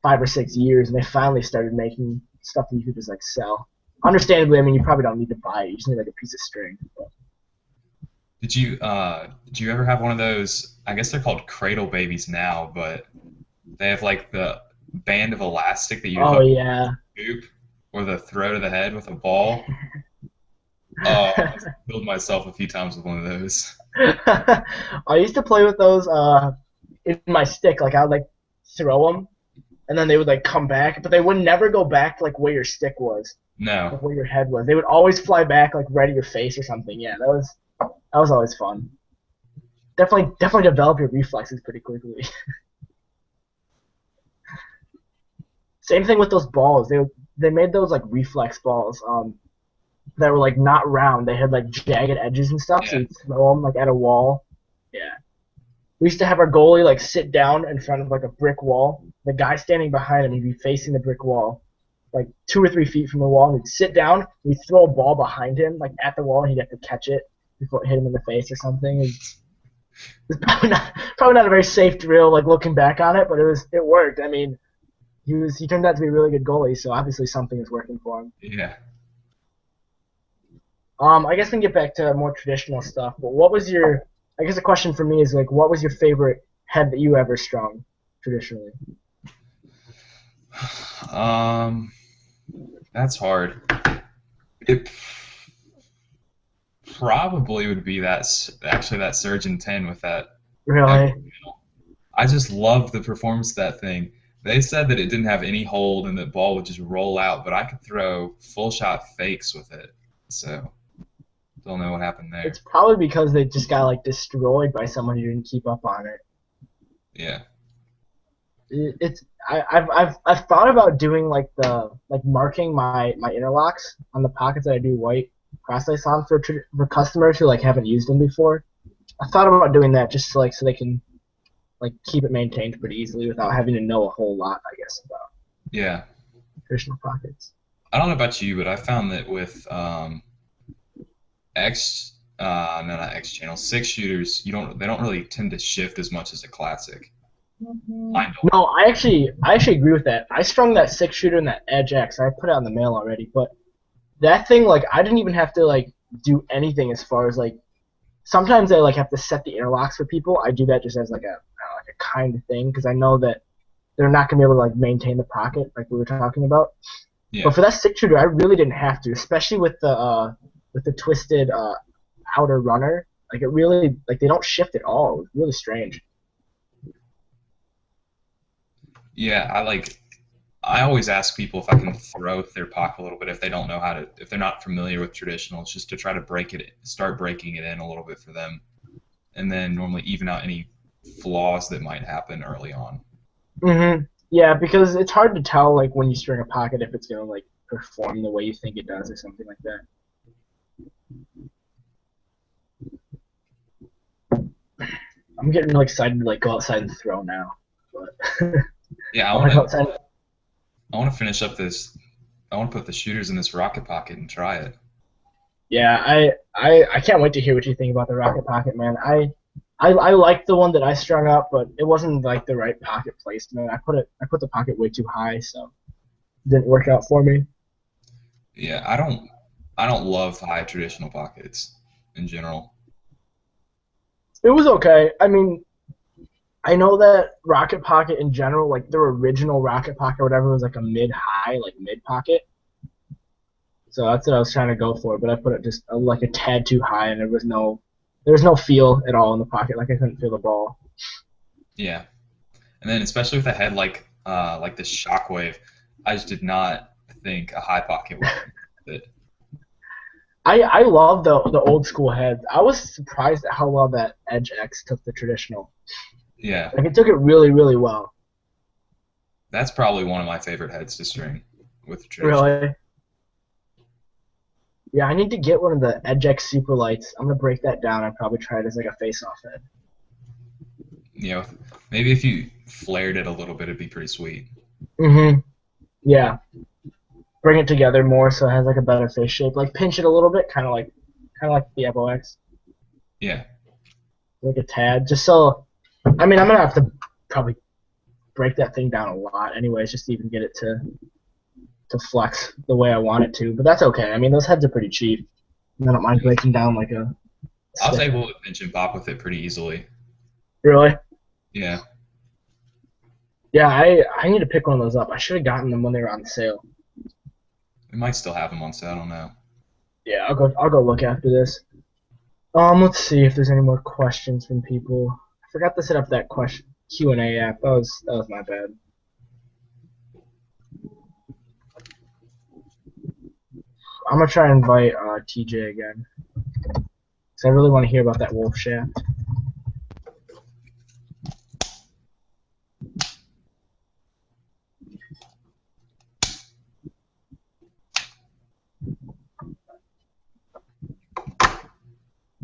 5 or 6 years, and they finally started making stuff that you could just like sell. Understandably, I mean you probably don't need to buy it. You just need like a piece of string. But. Did you ever have one of those? I guess they're called cradle babies now, but they have like the band of elastic that you Oh hook yeah. to the hoop or the throw to the head with a ball. Oh, I've killed myself a few times with one of those. I used to play with those in my stick. Like I would like throw them, and then they would like come back, but they would never go back like where your stick was, No. like where your head was. They would always fly back like right at your face or something. Yeah, that was always fun. Definitely develop your reflexes pretty quickly. Same thing with those balls. They made those like reflex balls that were like not round. They had like jagged edges and stuff, so Yeah. you'd throw them like at a wall. Yeah. We used to have our goalie like sit down in front of like a brick wall. The guy standing behind him, he'd be facing the brick wall, like 2 or 3 feet from the wall. He'd sit down, we'd throw a ball behind him, like at the wall, and he'd have to catch it before it hit him in the face or something. It's probably not a very safe drill, like looking back on it, but it worked. I mean, he turned out to be a really good goalie, so obviously something is working for him. Yeah. I guess we can get back to more traditional stuff. But what was your I guess the question for me is like, what was your favorite head that you ever strung traditionally? Um, that's hard. It probably would be actually that Surgeon 10 with that echo Really? channel. I just loved the performance of that thing. They said that it didn't have any hold and that ball would just roll out, but I could throw full shot fakes with it. So don't know what happened It's there. probably because they just got like destroyed by someone who didn't keep up on it. Yeah. It's I've thought about doing like marking my interlocks on the pockets that I do white cross lace on for customers who like haven't used them before. I thought about doing that just so they can like keep it maintained pretty easily without having to know a whole lot, I guess, about Yeah. traditional pockets. I don't know about you, but I found that with no, not X channel, six shooters, they don't really tend to shift as much as a classic. Mine don't. No, I actually agree with that. I strung that six shooter and that Edge X. I put it on the mail already, but that thing like I didn't even have to like do anything as far as like sometimes I like have to set the interlocks for people. I do that just as like a kind of thing because I know that they're not gonna be able to like maintain the pocket like we were talking about. Yeah. But for that six shooter, I really didn't have to, especially with the twisted outer runner. Like it really like they don't shift at all. It was really strange. Yeah, I always ask people if I can throw their pocket a little bit if they don't know how to, if they're not familiar with traditionals, just to try to start breaking it in a little bit for them, and then normally even out any flaws that might happen early on. Yeah, because it's hard to tell like when you string a pocket if it's gonna like perform the way you think it does or something like that. I'm getting really excited to like go outside and throw now. But Yeah, I want to go outside. I want to finish up this. I want to put the shooters in this rocket pocket and try it. Yeah, I can't wait to hear what you think about the rocket pocket, man. I liked the one that I strung up, but it wasn't like the right pocket placement. I put the pocket way too high, so it didn't work out for me. Yeah, I don't love high traditional pockets in general. It was okay. I mean, I know that rocket pocket in general, like their original rocket pocket or whatever, was like a mid-high, like mid pocket. So that's what I was trying to go for, but I put it just like a tad too high, and there was no feel at all in the pocket. Like I couldn't feel the ball. Yeah, and then especially with a head like this shockwave, I just did not think a high pocket would fit. I love the old school heads. I was surprised at how well that Edge X took the traditional. Yeah, Like it took it really really well. that's probably one of my favorite heads to string with traditional. Really. Yeah, I need to get one of the Edge X Super Lights. I'm gonna break that down and probably try it as like a face-off head. You know, maybe if you flared it a little bit, it'd be pretty sweet. Yeah. Bring it together more so it has like a better face shape. Like pinch it a little bit, kind of like the Evo X, Yeah, like a tad. Just so, I mean, I'm gonna have to probably break that thing down a lot, anyways, just to even get it to flex the way I want it to. But that's okay. I mean, those heads are pretty cheap. And I don't mind breaking down like a I was stick. able to pinch and pop with it pretty easily. Really? Yeah, Yeah, I need to pick one of those up. I should have gotten them when they were on sale. we might still have them on sale. I don't know. Yeah, I'll go look after this. Let's see if there's any more questions from people. I forgot to set up that question Q&A app. That was my bad. I'm gonna try and invite TJ again, because I really want to hear about that wolf shaft.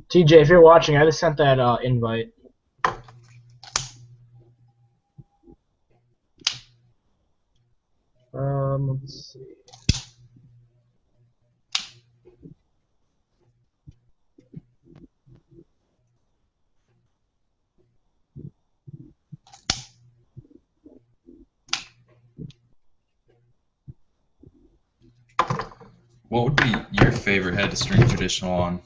TJ, if you're watching, I just sent that invite. Let's see. What would be your favorite head to string traditional on?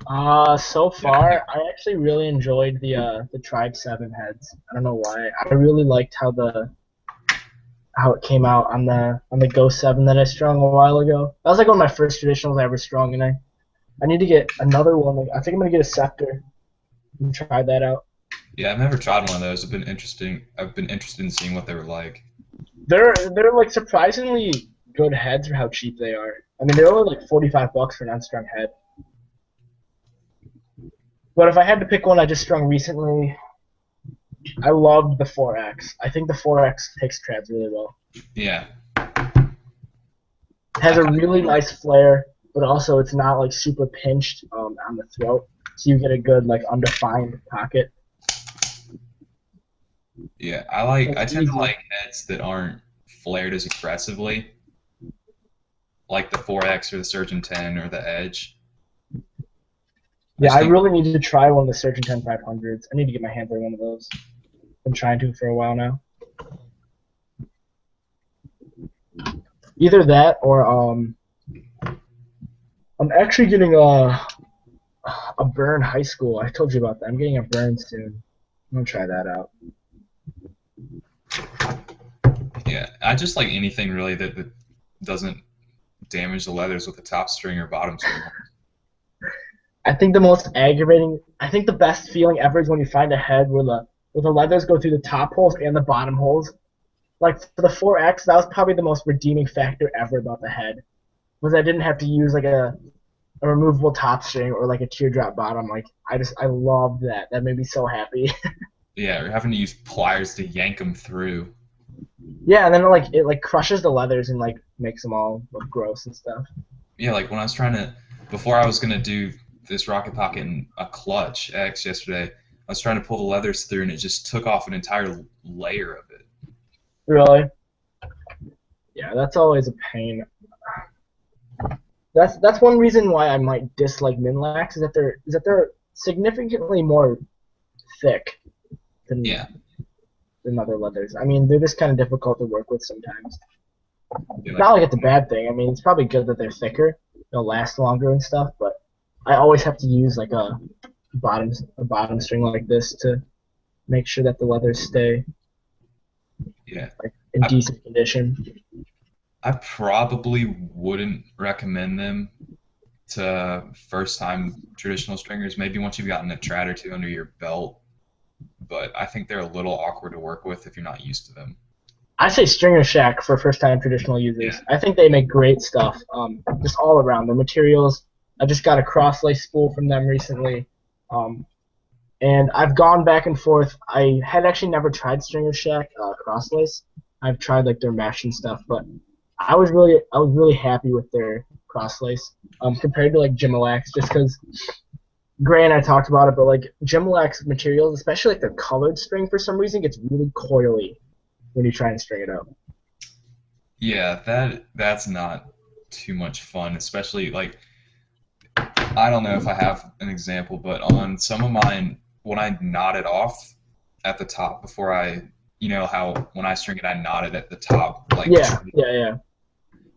So far, I actually really enjoyed the Tribe 7 heads. I don't know why. I really liked how it came out on the Go 7 that I strung a while ago. That was like one of my first traditionals I ever strung, and I need to get another one. Like, I think I'm gonna get a Scepter and try that out. Yeah, I've never tried one of those. It's been interesting. I've been interested in seeing what they were like. They're like surprisingly good heads for how cheap they are. I mean, they're only like $45 for an unstrung head. But if I had to pick one I just strung recently, I loved the 4X. I think the 4X takes trads really well. Yeah, It has I a kind really of nice flare, but also it's not like super pinched on the throat, so you get a good like undefined pocket. yeah. I like. It's I tend to easy. like heads that aren't flared as aggressively, like the 4X or the Surgeon 10 or the Edge. I Yeah, just I think. really need to try one of the Surgeon 10 500s. I need to get my hands on one of those. Been trying to for a while now. Either that or I'm actually getting a burn high school. I told you about that. I'm getting a burn soon. I'm gonna try that out. Yeah, I just like anything really that doesn't damage the leathers with the top string or bottom string. I think the most aggravating, I think the best feeling ever is when you find a head where the leathers go through the top holes and the bottom holes. Like for the 4X, that was probably the most redeeming factor ever about the head. Was I didn't have to use like a removable top string or like a teardrop bottom. Like I loved that. That made me so happy. Yeah, or having to use pliers to yank them through. Yeah, and then it like crushes the leathers and like makes them all look gross and stuff. Yeah, like when I was trying to, before I was gonna do this rocket pocket and a clutch X yesterday, I was trying to pull the leathers through and it just took off an entire layer of it. Really? Yeah, that's always a pain. That's one reason why I might dislike Minlax is that they're significantly more thick than Yeah, than other leathers. I mean, they're just kind of difficult to work with sometimes. they Not like like it's a bad thing. I mean, it's probably good that they're thicker. They'll last longer and stuff. But I always have to use like a bottom string like this to make sure that the leathers stay yeah. like in I decent condition. I probably wouldn't recommend them to first time traditional stringers. Maybe once you've gotten a trad or two under your belt, but I think they're a little awkward to work with if you're not used to them. I say Stringer Shack for first time traditional Yeah, users. I think they make great stuff. Just all around. The materials. I just got a crosslace spool from them recently. Um, and I've gone back and forth. I had actually never tried Stringer Shack crosslace. I've tried like their mesh and stuff, but I was really happy with their crosslace compared to like Gimalax, just because Gray and I talked about it, but like Gimalax materials, especially like their colored string, for some reason gets really coily when you try and string it up. yeah, that's not too much fun, especially like I don't know if I have an example, but on some of mine, when I knot it off at the top before you know how when I string it, I knot it at the top, like Yeah, true. yeah, yeah.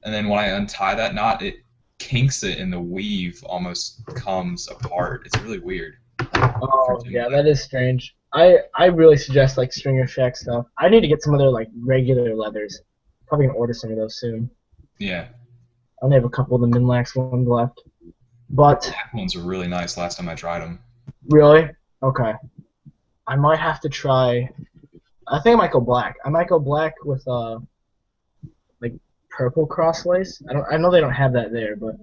And then when I untie that knot, it kinks it, and the weave almost comes apart. It's really weird for Oh, Jim yeah, Black. that is strange. I really suggest like Stringer Shack stuff. I need to get some of their like regular leathers. Probably gonna order some of those soon. Yeah, I only have a couple of the Minlax ones left. But black ones were really nice last time I tried them. really, okay, I might have to try. I think I might go black. I might go black with like purple cross lace. I know they don't have that there, but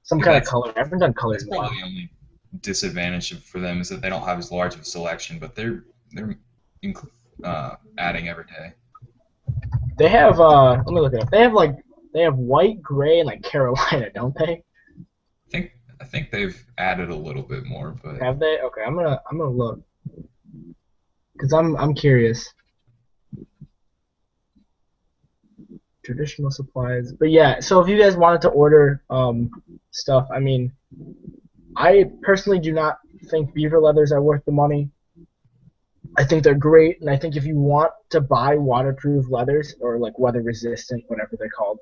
some Yeah, kind of color. I haven't done colors that's in a probably while. the only disadvantage for them is that they don't have as large of a selection, but they're adding every day. They have let me look it up. They have white, gray, and like Carolina, don't they? I think they've added a little bit more, but Have they? Okay, I'm gonna look because I'm curious. Traditional supplies, but yeah. So if you guys wanted to order stuff, I mean, I personally do not think beaver leathers are worth the money. I think they're great, and I think if you want to buy waterproof leathers or like weather resistant, whatever they're called,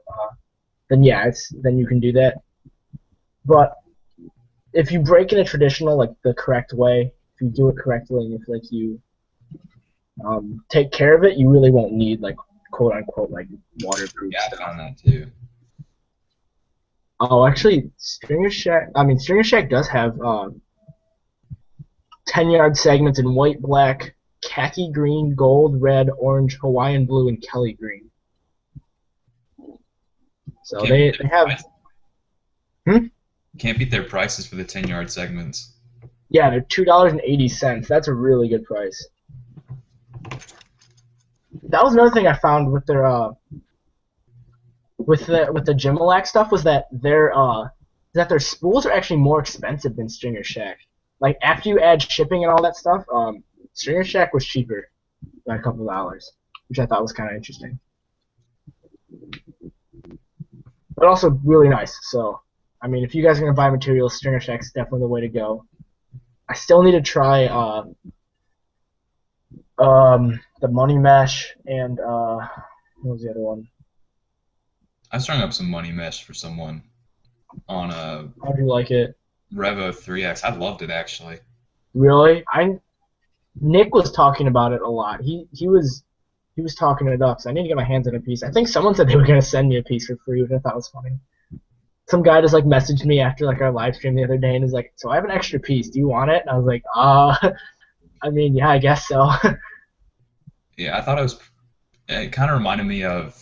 then yeah, then you can do that. But if you break in a traditional, like the correct way, if you do it correctly, and if like you take care of it, you really won't need like quote unquote like waterproof Yeah, I stuff. found that too. Oh, actually, Stringer Shack does have 10-yard segments in white, black, khaki green, gold, red, orange, Hawaiian blue, and Kelly green. So Can't beat they their have. price. Hmm? Can't beat their prices for the 10-yard segments. Yeah, they're $2.80. That's a really good price. That was another thing I found with their with the Gimalac stuff was that their spools are actually more expensive than Stringer Shack. Like after you add shipping and all that stuff, Stringer Shack was cheaper by a couple of dollars, which I thought was kind of interesting, but also really nice. So, I mean, if you guys are gonna buy materials, Stringer Shack's definitely the way to go. I still need to try the Money Mesh and what was the other one? I strung up some money mesh for someone on a How do you like it? Revo 3X. I loved it actually. Really? I Nick was talking about it a lot. He was talking it up, so I need to get my hands on a piece. I think someone said they were gonna send me a piece for free, which I thought was funny. Some guy just like messaged me after like our live stream the other day and was like, "So I have an extra piece. Do you want it?" And I was like, I mean, yeah, I guess so." Yeah, I thought it was. It kind of reminded me of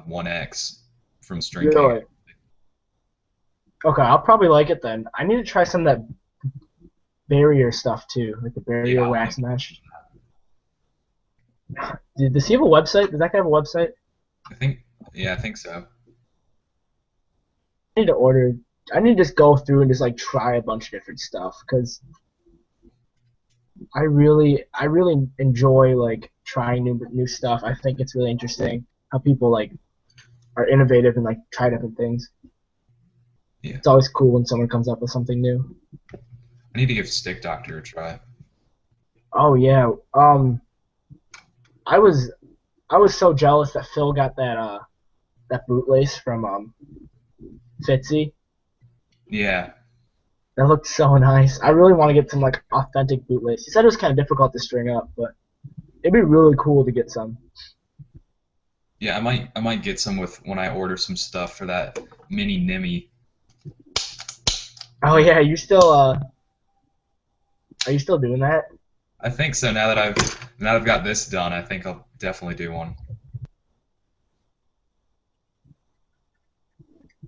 1X from String King. Really? Okay, I'll probably like it then. I need to try some of that barrier stuff too, like the barrier Yeah, wax mesh. Does he have a website? Does that guy have a website? I think. Yeah, I think so. I need to order. I need to just go through and just like try a bunch of different stuff because I really enjoy like trying new stuff. I think it's really interesting how people like are innovative and like try different things. Yeah, It's always cool when someone comes up with something new. I need to give Stick Doctor a try. Oh yeah. I was I was so jealous that Phil got that bootlace from Fitzy. Yeah, That looked so nice. I really want to get some like authentic bootlace. He said it was kind of difficult to string up, but it'd be really cool to get some. yeah. I might get some with when I order some stuff for that mini Nimmy. Oh yeah, are you still doing that? I think so. Now that I've got this done, I think I'll definitely do one.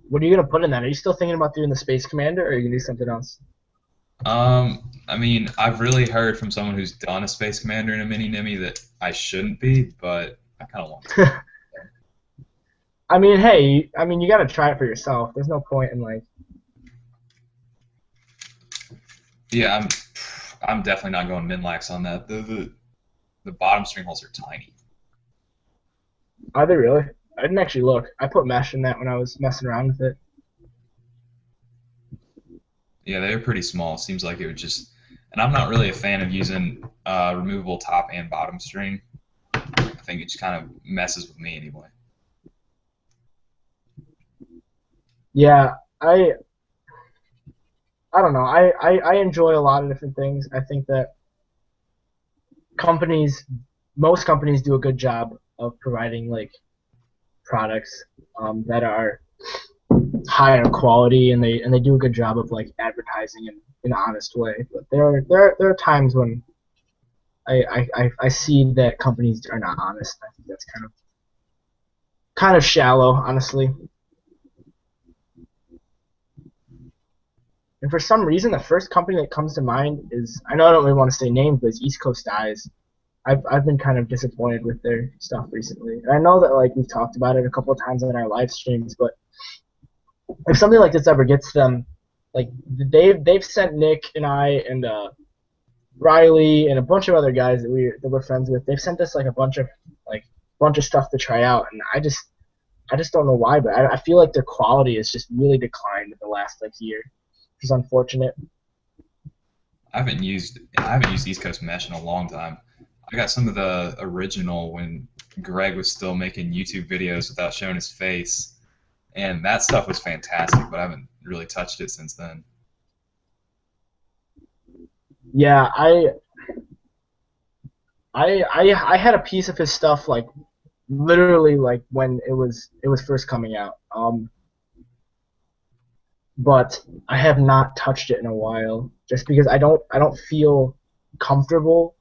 What are you gonna put in that? Are you still thinking about doing the Space Commander, or are you gonna do something else? I mean, I've really heard from someone who's done a Space Commander in a mini Nimmy that I shouldn't be, but I kind of want to. I mean, hey, I mean, you gotta try it for yourself. There's no point in like. Yeah, I'm definitely not going min-lax on that. The bottom string holes are tiny. Are they really? I didn't actually look. I put mesh in that when I was messing around with it. Yeah, they're pretty small. Seems like it would just. And I'm not really a fan of using removable top and bottom string. I think it just kind of messes with me anyway. Yeah, I don't know. I enjoy a lot of different things. I think that companies, most companies do a good job of providing like products that are higher quality, and they do a good job of like advertising in an honest way. But there are times when I see that companies are not honest. I think that's kind of shallow, honestly. And for some reason, the first company that comes to mind is I know I don't really want to say names, but it's East Coast Eyes. I've been kind of disappointed with their stuff recently. And I know that like we've talked about it a couple of times in our live streams, but if something like this ever gets them, like they've sent Nick and I and Riley and a bunch of other guys that we're friends with. They've sent us like a bunch of stuff to try out, and I just don't know why, but I feel like their quality has just really declined in the last like year, which is unfortunate. I haven't used East Coast Mesh in a long time. I got some of the original when Greg was still making YouTube videos without showing his face, and that stuff was fantastic. But I haven't really touched it since then. Yeah, I had a piece of his stuff like literally like when it was first coming out. But I have not touched it in a while just because I don't feel comfortable.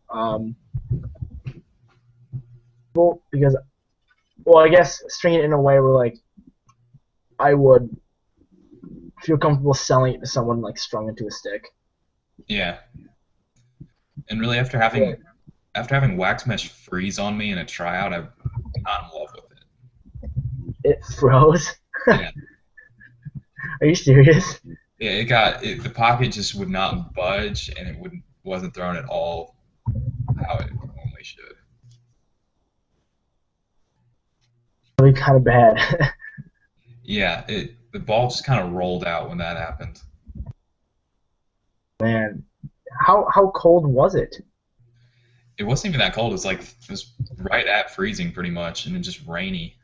Because well, I guess stringing it in a way where like I would feel comfortable selling it to someone like strung into a stick. Yeah, and really Yeah. after having wax mesh freeze on me in a tryout, I'm not in love with it. It froze. Yeah, Are you serious? yeah, the pocket just would not budge, and it wasn't thrown at all how it normally should. Really kind of bad. Yeah, the ball just kind of rolled out when that happened. Man, how cold was it? It wasn't even that cold. It was right at freezing pretty much, and then just rainy.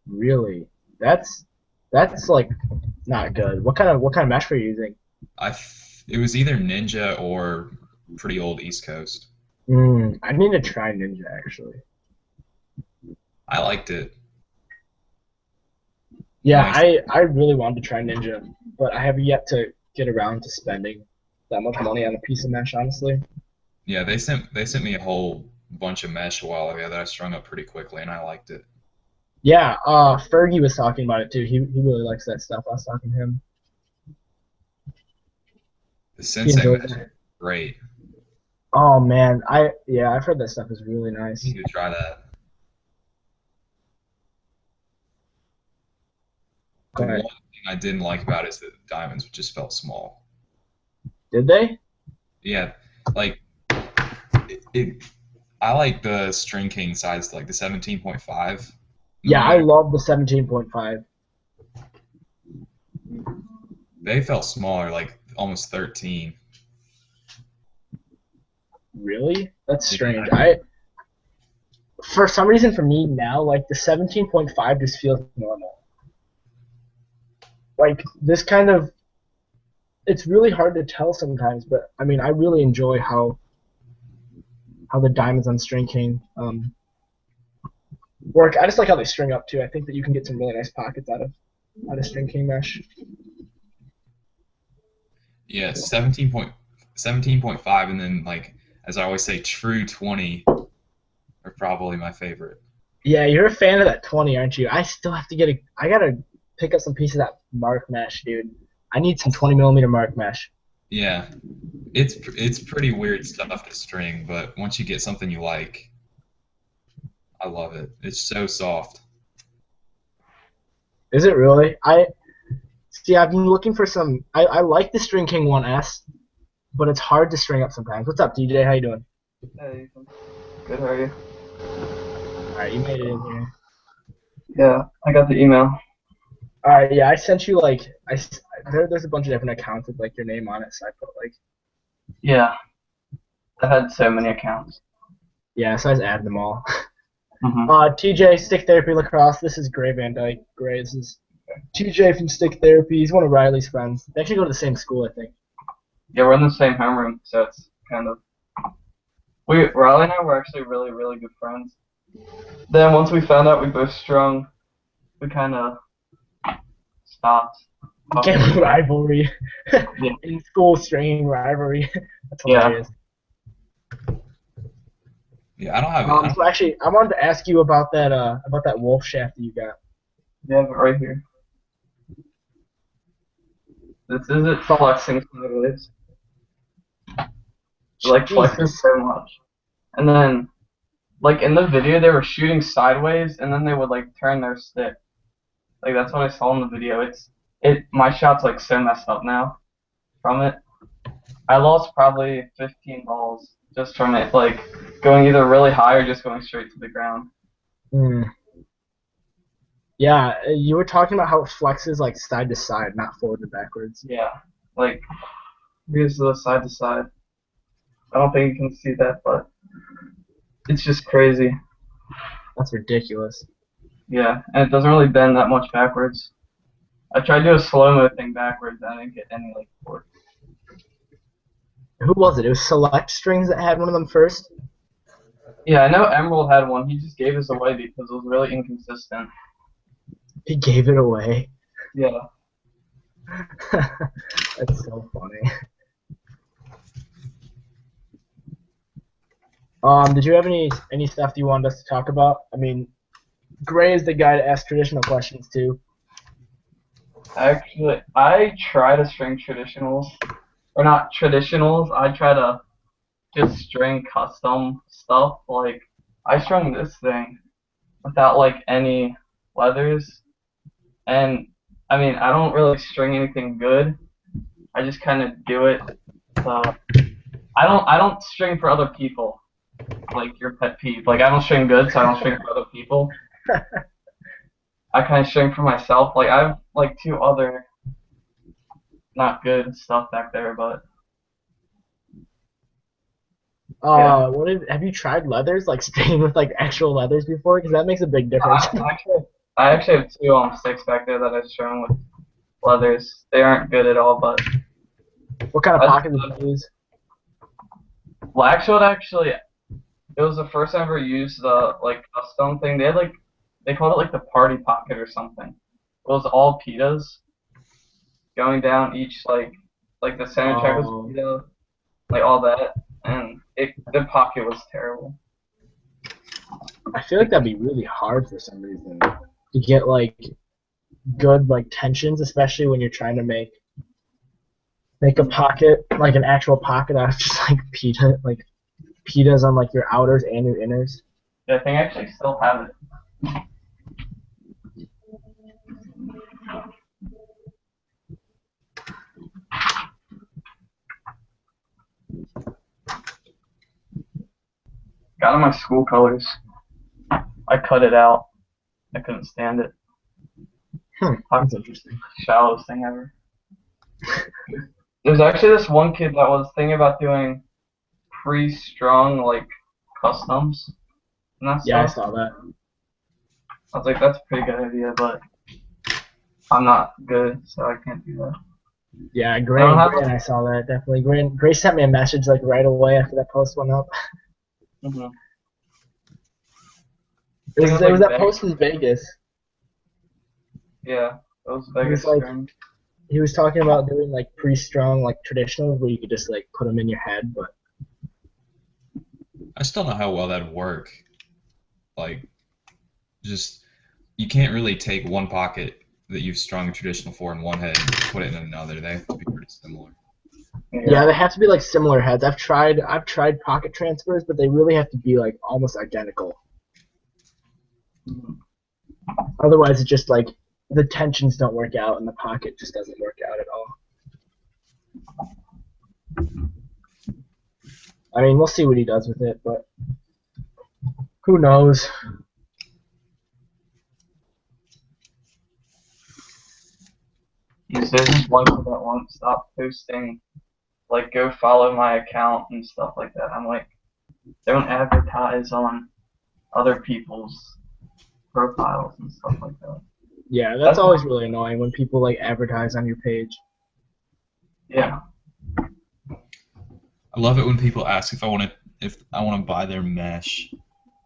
Really? That's like not good. What kind of mesh were you using? It was either Ninja or pretty old East Coast. I need to try Ninja actually. I liked it. Yeah, Nice. I really wanted to try Ninja, but I have yet to get around to spending that much money on a piece of mesh, honestly. Yeah, they sent me a whole bunch of mesh a while ago that I strung up pretty quickly, and I liked it. Yeah, Fergie was talking about it too. He really likes that stuff. I was talking to him. The He Sensei enjoys mesh is it. great. Oh man, I've heard that stuff is really You nice. need to try that. The one Okay. thing I didn't like about it is that the diamonds just felt small. Did they? Yeah, like it I like the String King size, like the 17.5 Yeah, I millimeter. love the 17.5. They felt smaller, like almost 13. Really? That's Yeah, strange. I For some reason for me now, like the 17.5 just feels normal. Like this kind of it's really hard to tell sometimes, but I mean I really enjoy how the diamonds on String King work. I just like how they string up too. I think that you can get some really nice pockets out of String King mesh. yeah, 17.5, and then like as I always say, true 20 are probably my favorite. Yeah, you're a fan of that 20, aren't you? I still have to I gotta pick up some pieces of that mark mesh, dude. I need some 20 millimeter mark mesh. Yeah, it's pretty weird stuff to string, but once you get something you like, I love it. It's so soft. Is it really? I see. I've been looking for some. I like the String King 1S, but it's hard to string up sometimes. What's up, DJ? How you doing? Hey, good. How are you? All right, you made it in here. Yeah, I got the email. All right, yeah, I sent you like there's a bunch of different accounts with like your name on it, so I put like Yeah, I've had so many accounts. yeah, so I just added them all. Mhm. TJ Stick Therapy Lacrosse. This is Gray Van Dyke. Gray, this is TJ from Stick Therapy. He's one of Riley's friends. They actually go to the same school, I think. Yeah, we're in the same homeroom, so it's kind of Riley and I were actually really, really good friends. Then once we found out we both strung, we kind of stopped talking. Game rivalry. Yeah. In school stringing rivalry. That's Yeah. hilarious. Yeah, I don't. So actually, I wanted to ask you about that wolf shaft that you got. You have it right here. This is it flexing sideways. Like flexing Jesus. so much. And then, like in the video, they were shooting sideways, and then they would like turn their stick. Like that's what I saw in the video. My shot's like so messed up now from it. I lost probably 15 balls just from it, like going either really high or just going straight to the ground. Hmm. Yeah, you were talking about how it flexes like side to side, not forward to backwards. Yeah, like here's the side to side. I don't think you can see that, but it's just crazy. That's ridiculous. Yeah, and it doesn't really bend that much backwards. I tried to do a slow mo thing backwards, and I didn't get any like forward. Who was it? It was Select Strings that had one of them first. Yeah, I know Emerald had one. He just gave his away because it was really inconsistent. He gave it away. Yeah. That's so funny. Did you have any stuff you wanted us to talk about? I mean, Gray is the guy to ask traditional questions to. Actually, I try to string traditionals. Or not traditionals. I try to just string custom stuff. Like, I strung this thing without, like, any leathers. And, I mean, I don't really string anything good. I just kind of do it. So, I don't string for other people. Like, your pet peeve. Like, I don't string good, so I don't string for other people. I kind of string for myself. Like, I have, like, two other not good stuff back there, but yeah. Have you tried leathers, like stringing with like actual leathers before? Because that makes a big difference. I actually have two sticks back there that I strung with leathers. They aren't good at all, but What kind of I, pocket did you use? Blackshot actually, it was the first time I ever used the like custom thing. They had like they called it like the party pocket or something. It was all pitas going down each like the center check was Oh, pita, like all that, and the pocket was terrible. I feel like that'd be really hard for some reason to get like good like tensions, especially when you're trying to make a pocket, like an actual pocket out of just like pitas on like your outers and your inners. Yeah, I think I actually still have it. Got on my school colors. I cut it out. I couldn't stand it. That's interesting. Shallowest thing ever. There's actually this one kid that was thinking about doing pre-strung like customs and that Yeah, I stuff. saw that. I was like, that's a pretty good idea, but I'm not good, so I can't do that. Yeah, I don't have Gray and I saw that definitely. Gray sent me a message like right away after that post went up. a. Mm-hmm. It was that post in Vegas. Yeah, those He was Vegas like strings. he was talking about doing like pre-strung like traditionals where you could just like put them in your head, but I still know how well that'd work. Like, just you can't really take one pocket that you've strung a traditional for in one head and put it in another. They have to be pretty similar. yeah, they have to be like similar heads. I've tried pocket transfers, but they really have to be like almost identical. Mhm. Otherwise, it just like the tensions don't work out and the pocket just doesn't work out at all. I mean, we'll see what he does with it, but who knows? There's this one kid that won't stop posting, like, go follow my account and stuff like that. I'm like, don't advertise on other people's profiles and stuff like that. Yeah, that's That's always really annoying when people like advertise on your page. yeah. I love it when people ask if I want to buy their mesh,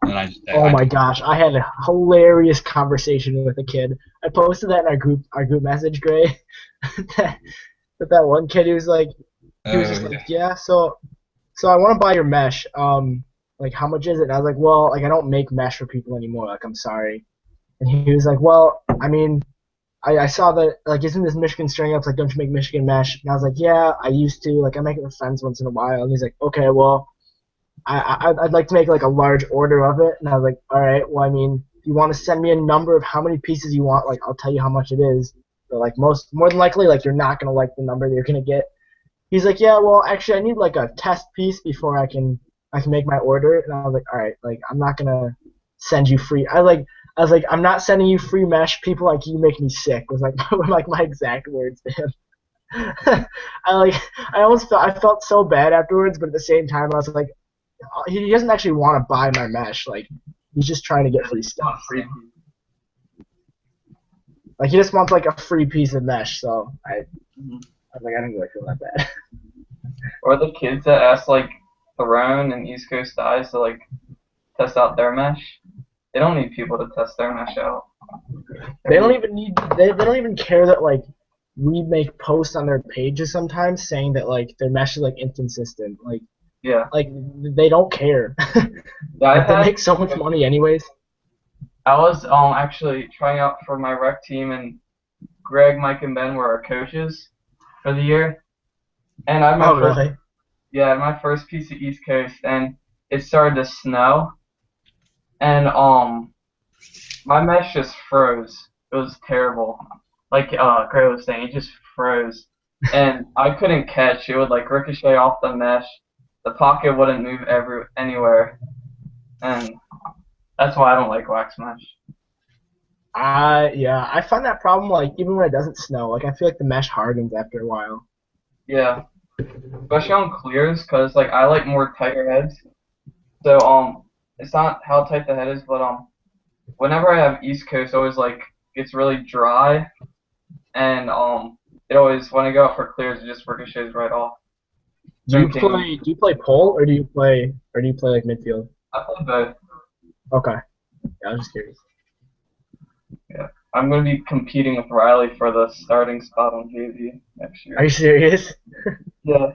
and I just Oh my gosh, I had a hilarious conversation with a kid. I posted that in our group message, Gray. But that one kid, he was just like, yeah, so I want to buy your mesh. Like how much is it? And I was like, well, like I don't make mesh for people anymore. Like I'm sorry. And he was like, well, I mean, I saw that like isn't this Michigan string ups like don't you make Michigan mesh? And I was like, yeah, I used to. Like I make it with friends once in a while. And he's like, okay, well. I'd like to make like a large order of it, and I was like, all right, well, I mean, if you want to send me a number of how many pieces you want, like I'll tell you how much it is. But like more than likely, like you're not gonna like the number that you're gonna get. He's like, yeah, well, actually, I need like a test piece before I can make my order. And I was like, all right, like I'm not gonna send you free. I was like, I'm not sending you free mesh. People like you make me sick. Was like like my exact words to him. I felt so bad afterwards, but at the same time, I was like. He doesn't actually want to buy my mesh. Like he's just trying to get free stuff. Like he just wants like a free piece of mesh. So I was like, I don't really feel that bad. Or the kids that ask like Throne and East Coast Eyes to like test out their mesh. They don't need people to test their mesh out. They don't even need. They don't even care that like we make posts on their pages sometimes saying that like their mesh is like inconsistent. Yeah. Like they don't care. Yeah, Like, they make so much money anyways. I was actually trying out for my rec team, and Greg, Mike, and Ben were our coaches for the year. And I had my Oh first really? yeah, my first piece of East Coast, and it started to snow, and my mesh just froze. It was terrible. Like Gray was saying, it just froze, and I couldn't catch. It would like ricochet off the mesh. The pocket wouldn't move anywhere, and that's why I don't like wax mesh. Yeah, I find that problem like even when it doesn't snow. Like I feel like the mesh hardens after a while. Yeah, especially on clears, cause like I like more tighter heads. So it's not how tight the head is, but whenever I have East Coast, it always like gets really dry, and it always when I go out for clears, it just ricochets right off. Do you play pole or do you play like midfield? I play both. Okay. Yeah, I was just curious. Yeah, I'm gonna be competing with Riley for the starting spot on JV next Are year. you serious? Yeah,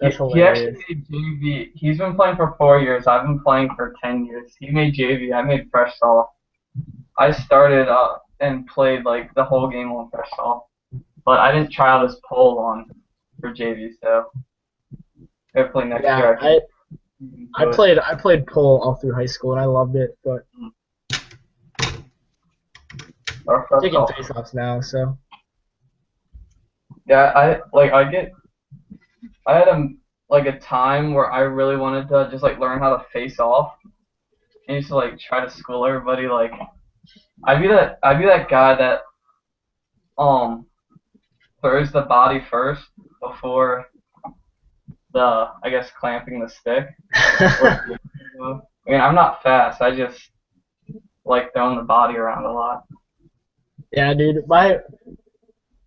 That's he actually hilarious. made JV. He's been playing for 4 years. I've been playing for 10 years. He made JV. I made fresh soft. I started and played like the whole game on fresh soft, but I didn't try out his pole on for JV. So hopefully next Yeah, year I can do it. I played pole all through high school and I loved it, but Or I'm fresh taking soft. face-offs now, so Yeah, I had a time where I really wanted to just like learn how to face off. I used to like try to school everybody. Like I'd be that guy that um throws the body first before the I guess clamping the stick. I mean I'm not fast. I just like throwing the body around a lot. yeah, dude.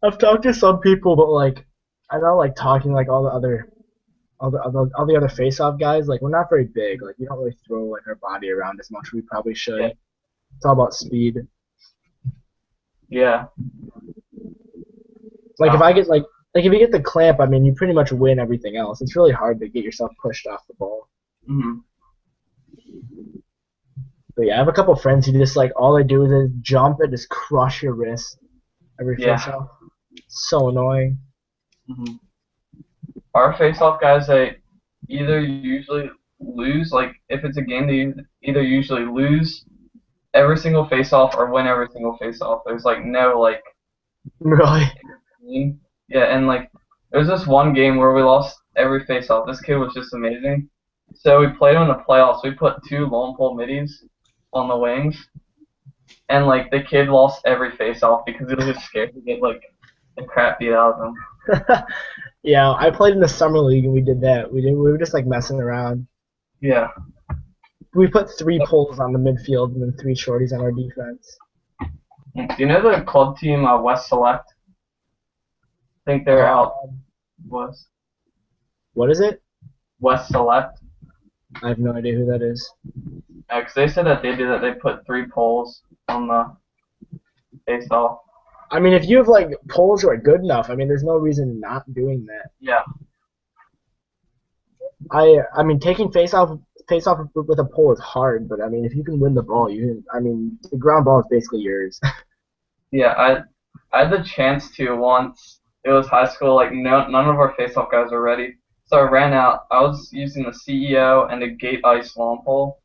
I've talked to some people, but like I know like talking like all the other face-off guys, like we're not very big. Like we don't really throw like our body around as much as we probably should. Yeah. It's all about speed. Yeah. Like if Oh, I get like if you get the clamp, I mean you pretty much win everything else. It's really hard to get yourself pushed off the ball. mhm. But yeah, I have a couple friends who just like all they do is jump and just crush your wrist every Yeah. face-off. So annoying. Mhm. Our face-off guys, they either usually lose, like if it's a game, they either usually lose every single face-off or win every single face-off. There's like no like Really. team. Yeah, and like there's this one game where we lost every face-off. This kid was just amazing. So we played him in the playoffs. We put two long pole middies on the wings, and like the kid lost every face-off because he was just scared to get like the crap beat out of him. Yeah, I played in the summer league and we did that. We were just like messing around. Yeah. We put three poles on the midfield and then three shorties on our defense. Do you know the club team West Select? I think they're Uh, out West what is it? West Select. I have no idea who that is. Because they said that they did that. They put three poles on the face off. I mean, if you have like poles who are good enough, I mean, there's no reason not doing that. Yeah. I mean, taking face off with a pole is hard, but I mean, if you can win the ball, you can. I mean, the ground ball is basically yours. Yeah. I had the chance to once. It was high school. Like none of our face off guys were ready. So I ran out. I was using the CEO and a gate ice long pole,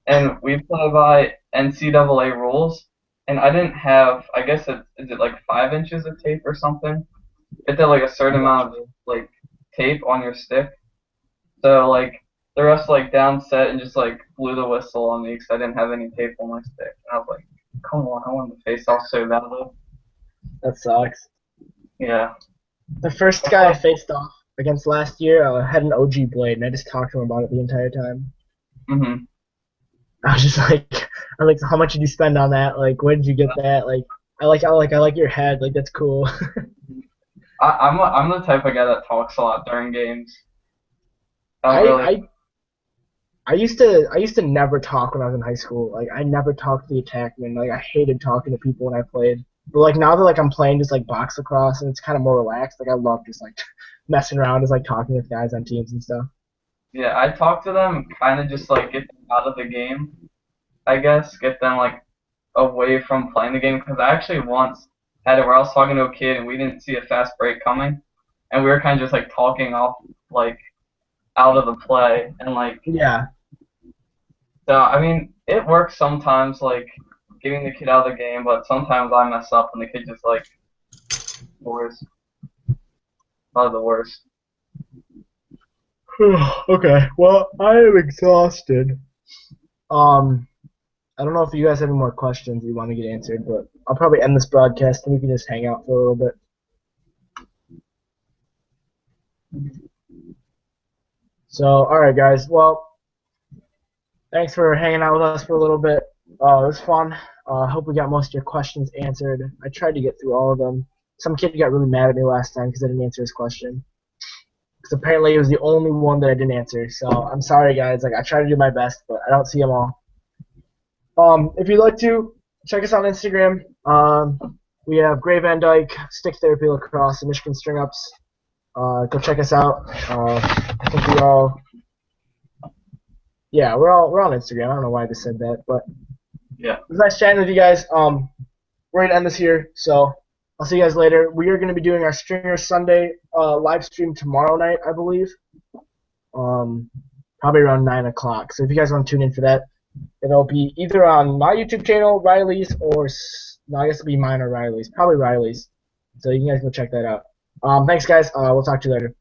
and we play by NCAA rules. And I didn't have. I guess is it like 5 inches of tape or something? It's like a certain amount of like tape on your stick. So like the rest like down set and just like blew the whistle on me because I didn't have any tape on my stick. And I was like, come on, I wanted to face off so badly. That sucks. Yeah. The first guy I faced off against last year had an OG blade, and I just talked to him about it the entire time. Mhm. I was just like, how much did you spend on that? Like, where did you get that? Like, I like your head. Like, that's cool. I'm the type of guy that talks a lot during games. I don't I, really. I I used to never talk when I was in high school. Like I never talked to the attackman. Like I hated talking to people when I played. But like now that like I'm playing just like box lacrosse and it's kind of more relaxed. Like I love just like messing around, just like talking with guys on teams and stuff. Yeah, I talk to them kind of just like get them out of the game, I guess, get them like away from playing the game. Because I actually once had it where I was talking to a kid and we didn't see a fast break coming, and we were kind of just like talking off like out of the play, and like Yeah. so. I mean, it works sometimes, like getting the kid out of the game, but sometimes I mess up and the kid just like worst, probably the worst. Okay. Well, I am exhausted. Um, I don't know if you guys have any more questions you want to get answered, but I'll probably end this broadcast and we can just hang out for a little bit. So, all right, guys. Well, thanks for hanging out with us for a little bit. It was fun. I hope we got most of your questions answered. I tried to get through all of them. Some kid got really mad at me last time because I didn't answer his question. Because apparently it was the only one that I didn't answer. So I'm sorry, guys. Like I tried to do my best, but I don't see them all. If you'd like to, check us on Instagram. We have Gray Van Dyke, Stick Therapy Lacrosse, and Michigan String Ups. Go check us out. I think we all, yeah, we're on Instagram. I don't know why I just said that, but Yeah. it was nice chatting with you guys. We're gonna end this here, so I'll see you guys later. We are gonna be doing our Stringer Sunday live stream tomorrow night, I believe. Probably around 9 o'clock. So if you guys want to tune in for that, it'll be either on my YouTube channel, Riley's, or no, I guess it'll be mine or Riley's. Probably Riley's. So you guys go check that out. Thanks, guys. We'll talk to you later.